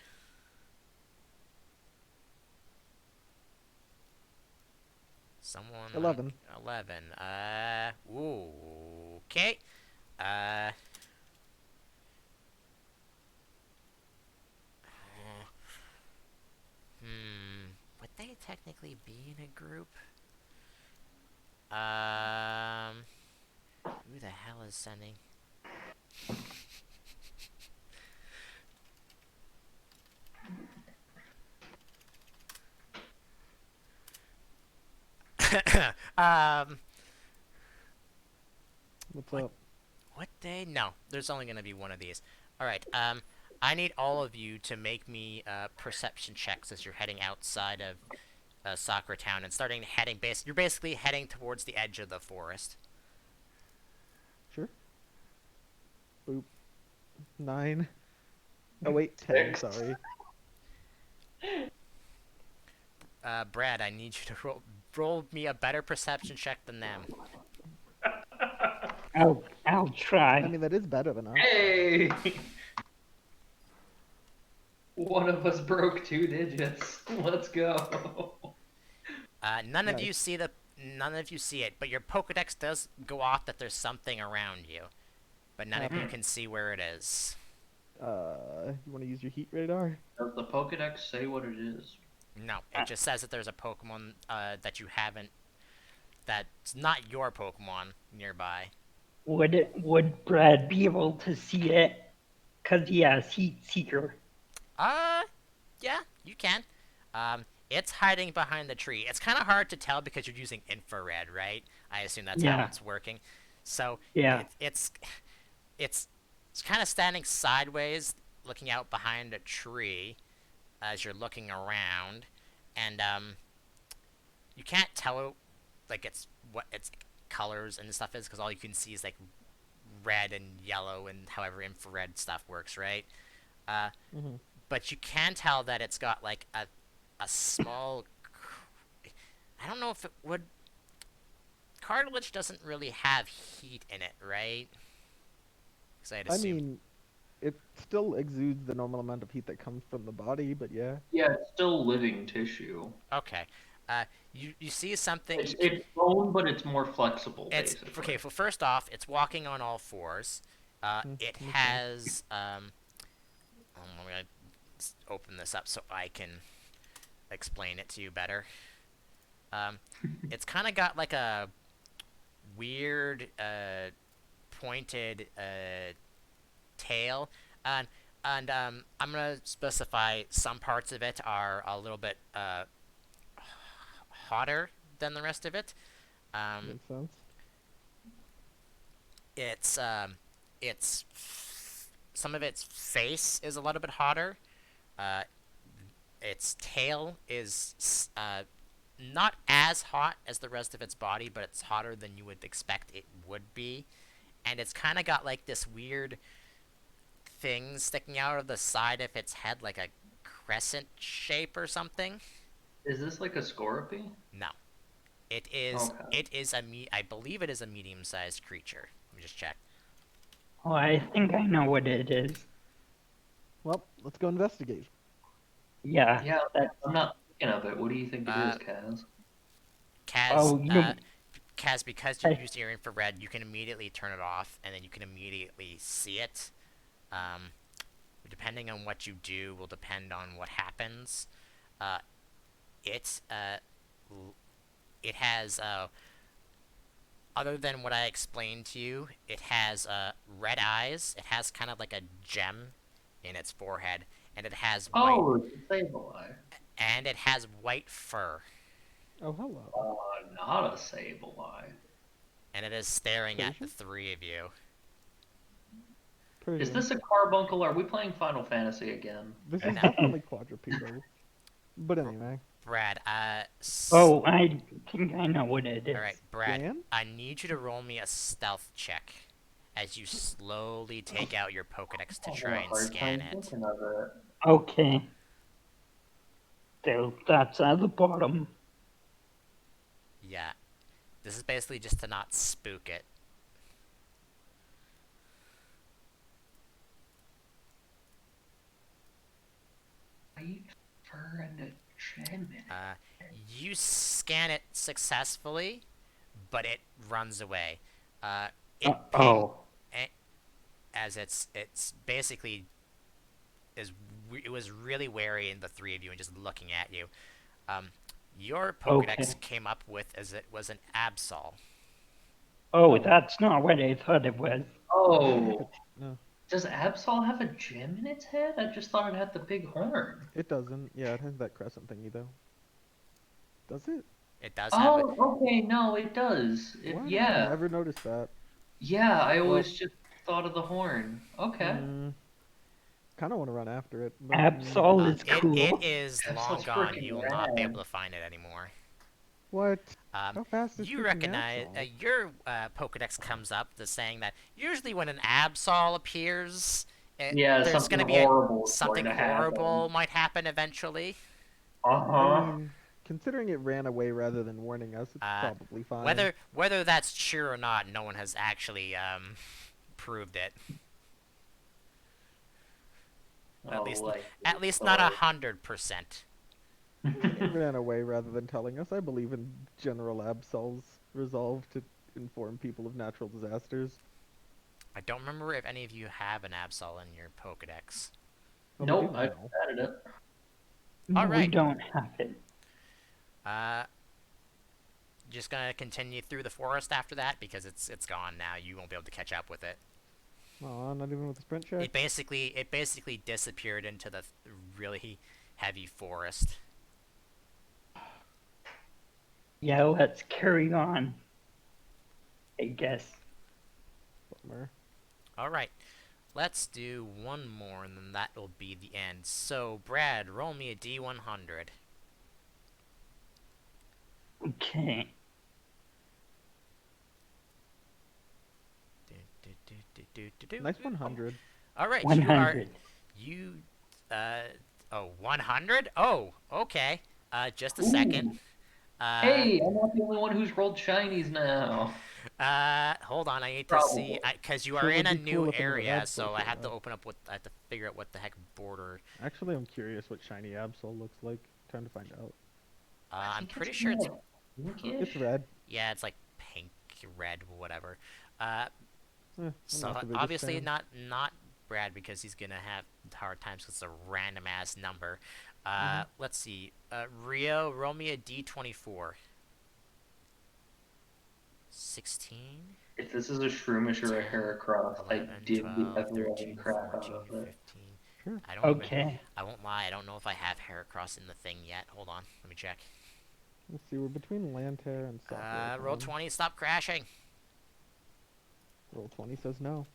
Someone on 11. 11. Ooh, okay. Uh, would they technically be in a group? Um, who the hell is sending? um, What's what up? what day? No, there's only gonna be one of these. All right. I need all of you to make me perception checks as you're heading outside of Soccer Town and starting heading base. You're basically heading towards the edge of the forest. Sure. Boop. 9. Oh wait, 10. 6. Sorry. Brad, I need you to roll me a better perception check than them. I'll try. I mean, that is better than us. Hey! One of us broke 2 digits. Let's go. None of Nice. you see it, but your Pokedex does go off that there's something around you, but none of you can see where it is. You want to use your heat radar? Does the Pokedex say what it is? No, it just says that there's a Pokemon that you haven't, that's not your Pokemon nearby. Would Brad be able to see it? Cause he has Heat Seeker. Yeah, you can. It's hiding behind the tree. It's kind of hard to tell because you're using infrared, right? I assume that's how Yeah. it's working. So Yeah. it's kind of standing sideways, looking out behind a tree as you're looking around, and you can't tell like it's what its colors and stuff is because all you can see is like red and yellow and however infrared stuff works, right? Uh, Mm-hmm. but you can tell that it's got like a small. I don't know if it would. Cartilage doesn't really have heat in it, right? Because I'd I assume. mean, it still exudes the normal amount of heat that comes from the body, but yeah. Yeah, it's still living tissue. Okay. You see something. It's bone, but it's more flexible, It's basically. okay. Well, first off, it's walking on all fours. It Makes sense. has. I'm gonna open this up so I can explain it to you better. It's kind of got like a weird pointed tail, and I'm gonna specify some parts of it are a little bit hotter than the rest of it. Um, Makes sense. it's it's some of its face is a little bit hotter. Uh, its tail is not as hot as the rest of its body, but it's hotter than you would expect it would be. And it's kind of got like this weird thing sticking out of the side of its head, like a crescent shape or something. Is this like a Scorpy? No, it is. Okay. It is I believe it is a medium-sized creature. Let me just check. Oh, I think I know what it is. Well, let's go investigate. Yeah. Yeah, That's, I'm not thinking of it. What do you think it is, Uh, Kaz? Kaz, oh, Kaz, because you used your infrared, you can immediately turn it off, and then you can immediately see it. Um, Depending on what you do, will depend on what happens. Uh, it it has other than what I explained to you, it has red eyes. It has kind of like a gem in its forehead, and it has white Oh, it's a Sableye. and it has white fur, Oh, hello. Not a Sableye. and it is staring at the Persian? three of you. Is Persian. this a carbuncle? Are we playing Final Fantasy again? This is No. definitely quadrupedal. But anyway. Brad, oh, I think I know what it is. all right, Brad, Scan? I need you to roll me a stealth check as you slowly take out your Pokedex to I'm try having a and hard scan time it. thinking of it. Okay. So that's at the bottom. Yeah, this is basically just to not spook it. White fur and a gem in it. You scan it successfully, but it runs away. It Oh. as it's basically it was really wary in the three of you and just looking at you. Your Pokedex Okay. came up with as it was an Absol. Oh, that's not what I thought it was. Oh, No, does Absol have a gem in its head? I just thought it had the big horn. it doesn't. Yeah, it has that crescent thingy, though. Does it? It does have it. Oh, okay, no, it does. What? I Yeah. never noticed that. Yeah, I Well, always just thought of the horn. Okay. kind of want to run after it, but Absol is It cool. is That's so long gone. freaking You will not be able rad. to find it anymore. what? Um, How fast is you freaking recognize Absol? your Pokedex comes up the saying that usually when an Absol appears, Yeah, there's something going to be horrible is going something to horrible happen. might happen eventually. I Uh-huh. mean, considering it ran away rather than warning us, it's Uh, probably fine. whether that's true or not, no one has actually proved it. At Oh, least likely not story. 100%. It ran away rather than telling us. I believe in General Absol's resolve to inform people of natural disasters. I don't remember if any of you have an Absol in your Pokedex. Well, we do Nope, I just now. added it. All No, we right. don't have it. Uh, just gonna continue through the forest after that because it's gone now. You won't be able to catch up with it. Aw, not even with the sprint check? It basically disappeared into the really heavy forest. Yeah, let's carry on, I guess. Bummer. All right. Let's do one more, and then that will be the end. So, Brad, roll me a D100. Okay. Nice 100. All right, 100. you, uh, oh, 100? Oh, okay. Just a second. Ooh. Uh, Hey, I'm not the only one who's rolled shinies now. hold on. I need to see, Probably. because you are Sure in would a be new cool if another area, Absol so I showed have to up. open up I have to figure out what the heck border. Actually, I'm curious what shiny Absol looks like. Time to find out. I I'm think it's pretty sure it's, more pinkish. It's red. yeah, it's like pink, red, whatever. Uh, I'm so not the biggest obviously fan. not Brad because he's gonna have hard times because it's a random ass number. Mm-hmm. Let's see. Rio, roll me a D24. 16, If this is a Shroomish or a 10, Heracross, I 11, did the 12, ever-loving 13, crap out 14, of it. 15. Sure. I don't even. Okay. I won't lie. I don't know if I have Heracross in the thing yet. Hold on. Let me check. Let's see, we're between Lantair and Roll Sapphire. 20. Stop crashing. Roll 20 says no.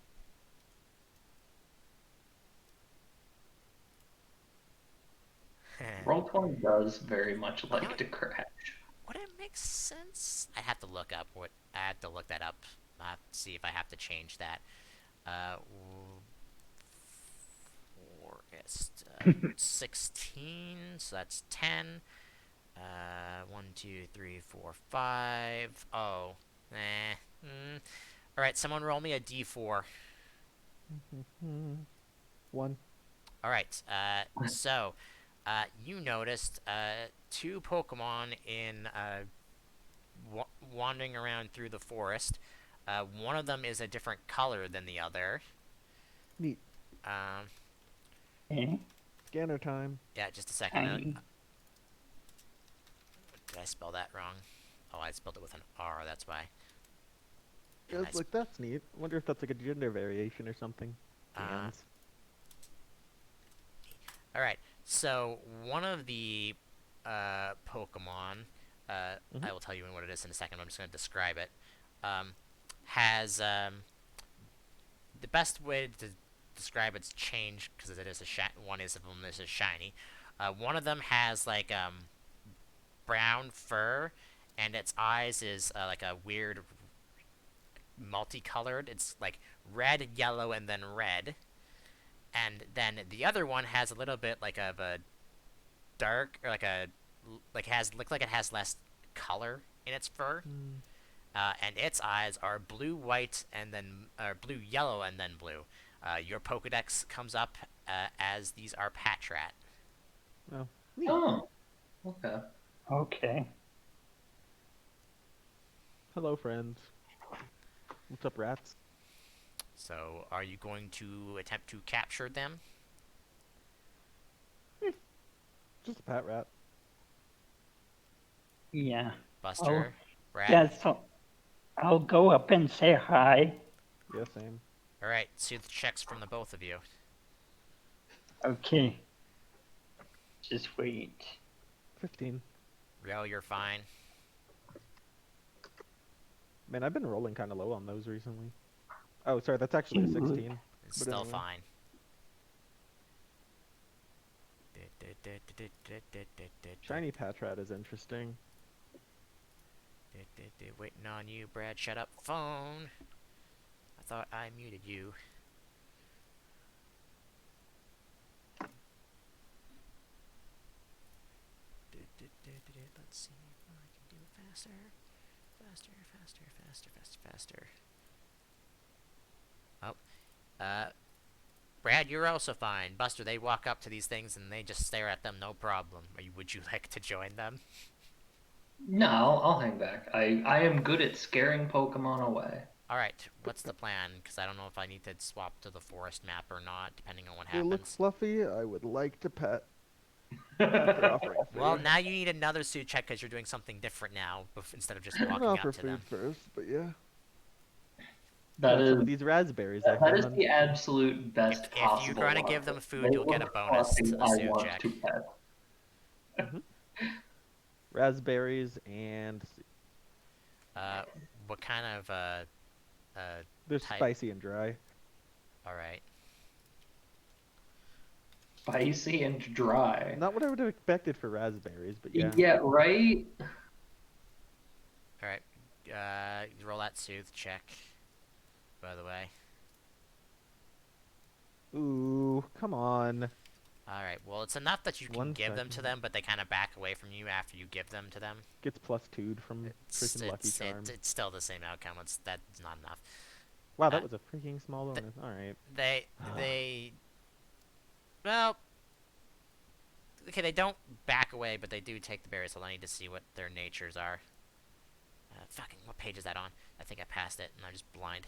Roll20 does very much You know like what? to crash. Would it make sense? I have to look up what. I have to look that up. See if I have to change that. Uh, Forest 16. So that's 10. 1, 2, 3, 4, 5. Oh. All right. Someone roll me a D4. One. All right. So, you noticed two Pokemon in wandering around through the forest. One of them is a different color than the other. Neat. Um, Okay. Scanner time. yeah, just a second. Shiny. Did I spell that wrong? Oh, I spelled it with an R. That's why. Yeah, And it's like, that's neat. I wonder if that's like a gender variation or something. uh, Gans. all right. So one of the Pokemon, Mhm. I will tell you what it is in a second. I'm just going to describe it. Has the best way to describe its change because it is one is of them is a shiny. One of them has like brown fur, and its eyes is like a weird multicolored. It's like red, yellow, and then red. And then the other one has a little bit like of a dark or looks like it has less color in its fur. Mm. And its eyes are blue, white, and then blue, yellow, and then blue. Your Pokedex comes up as these are Patrat. Oh, neat. Oh, okay. Okay. Hello, friends. What's up, rats? So, are you going to attempt to capture them, Just a pat rat. Yeah. Buster, Brad? Yeah, so I'll go up and say hi. Yeah, same. All right, sooth checks from the both of you. Okay. Just wait. 15. Riel, you're fine. Man, I've been rolling kind of low on those recently. Oh, sorry, that's actually a Dude. 16. It's But still anyway. fine. Shiny Patrat is interesting. Waiting on you, Brad. Shut up, phone. I thought I muted you. Let's see if I can do it faster. Faster, faster, faster, faster, faster. Oh, Brad, you're also fine. Buster, they walk up to these things and they just stare at them, no problem. Would you like to join them? No, I'll hang back. I am good at scaring Pokemon away. Alright, what's the plan? Because I don't know if I need to swap to the forest map or not, depending on what They look happens. fluffy. I would like to pet after offering Well, food. now you need another suit check because you're doing something different now, instead of just I'm gonna walking offer up to them. food first, but yeah. That Got some is of these raspberries I that is found. the absolute best If you're possible gonna one. give them They food, you'll get a look bonus fluffy. to the I suit want to check. pet. Hmm. Raspberries and Uh, what kind of, they're type? spicy and dry. Alright. Spicy and dry. Not what I would have expected for raspberries, but yeah. Yeah, right? Alright. Roll that soothe check, by the way. Ooh, come on. Alright, well, it's enough that you can One give them to second. them, but they kind of back away from you after you give them to them. Gets plus 2'd from It's, freaking Lucky it's, it's, Charm. it's still the same outcome. That's not enough. Wow, Uh, that was a freaking small th bonus. Alright. they, well, okay, they don't back away, but they do take the berries, so I need to see what their natures are. Fucking, what page is that on? I think I passed it, and I'm just blind.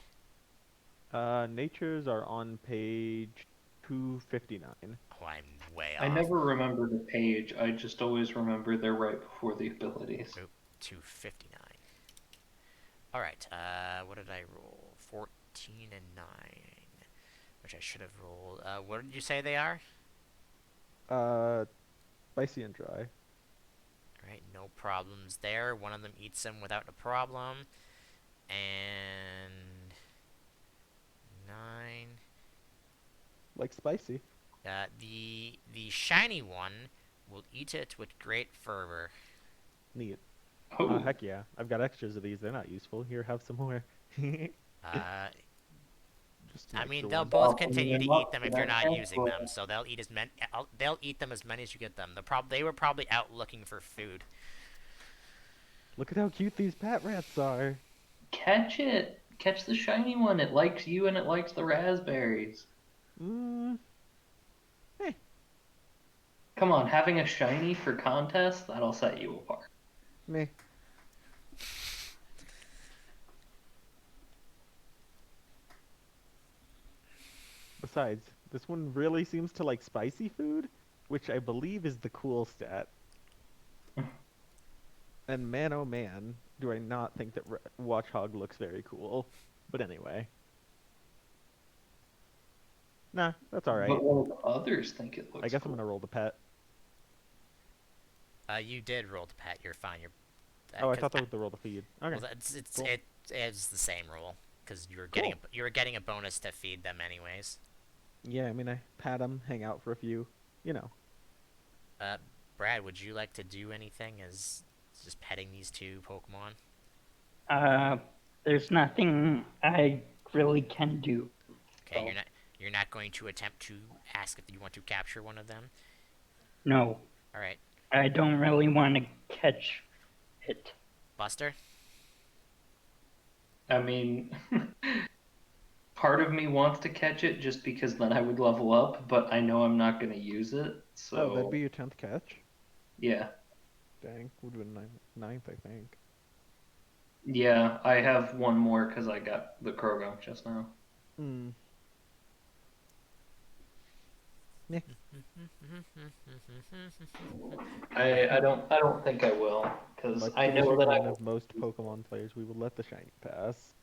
Natures are on page 259. Oh, I'm way I off. never remember the page. I just always remember they're right before the abilities. Oop, 259. Alright, what did I roll? 14 and 9, which I should have rolled. What did you say they are? Uh, Spicy and dry. Alright, no problems there. One of them eats them without a problem. And 9. Like spicy. The shiny one will eat it with great fervor. Neat. Oh, Heck yeah. I've got extras of these. They're not useful. Here, have some more. Uh, Just some I mean, extra they'll ones. both opening continue to them eat up them for if you're that not using them. casserole. So they'll eat as many. They'll eat them as many as you get them. They were probably out looking for food. Look at how cute these pat rats are. Catch it! Catch the shiny one. It likes you and it likes the raspberries. Mmm. Eh. Come on, having a shiny for contest, that'll set you apart. Meh. Besides, this one really seems to like spicy food, which I believe is the cool stat. And man, oh man, do I not think that Watchhog looks very cool. But anyway. Nah, that's alright. But what if others think it I looks guess I'm cool? gonna roll the pet. You did roll the pet. You're fine. You're Oh, I because thought that was the roll the feed. Okay, well, cool. it's the same rule because Cool. you were getting a bonus to feed them anyways. Yeah, I mean, I pat them, hang out for a few. You know. Uh, Brad, would you like to do anything as just petting these two Pokemon? Uh, there's nothing I really can do. Okay, So, you're not going to attempt to ask if you want to capture one of them. no, All right, I don't really want to catch it. Buster. I mean, part of me wants to catch it just because then I would level up, but I know I'm not going to use it. Oh, that'd So, be your 10th catch? yeah. Dang, would have been ninth, I think. Yeah, I have one more because I got the Krogunk just now. Hmm. Yeah. I don't think I will because Much I to the know that I chagrin of most Pokemon players, we will let the shiny pass.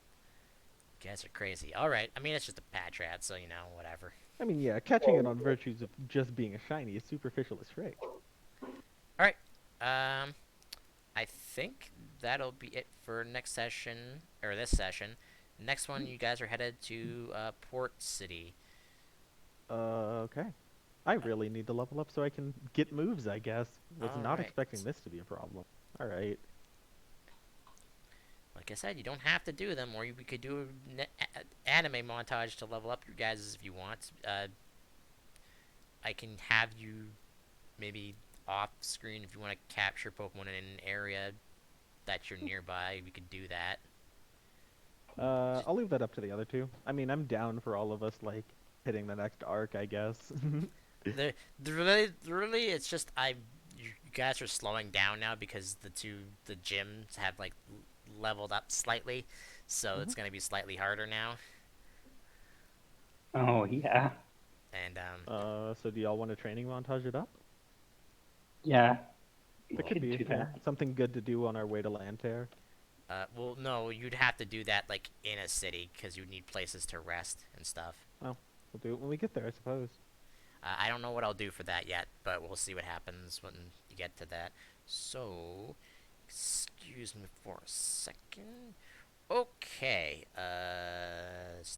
You guys are crazy. All right, I mean it's just a Patrat, so you know whatever. I mean, yeah, catching it on virtues of just being a shiny is superficial as frick. All right, I think that'll be it for next session, or this session. Next one, you guys are headed to Port City. Okay. I really need to level up so I can get moves, I guess. Was All not right. expecting this to be a problem. Alright. Like I said, you don't have to do them, or we could do an anime montage to level up your guys if you want. I can have you maybe off screen if you want to capture Pokemon in an area that you're nearby. We could do that. I'll leave that up to the other two. I mean, I'm down for all of us, like, hitting the next arc, I guess. Really, it's just you guys are slowing down now because the gyms have like leveled up slightly, so Mhm. it's gonna be slightly harder now. Oh, yeah. And So do y'all want to training montage it up? Yeah, we That could could be, do yeah, that. something good to do on our way to Lantair. well, no, you'd have to do that like in a city because you need places to rest and stuff. Well, we'll do it when we get there, I suppose. I don't know what I'll do for that yet, but we'll see what happens when you get to that. So, excuse me for a second. Okay,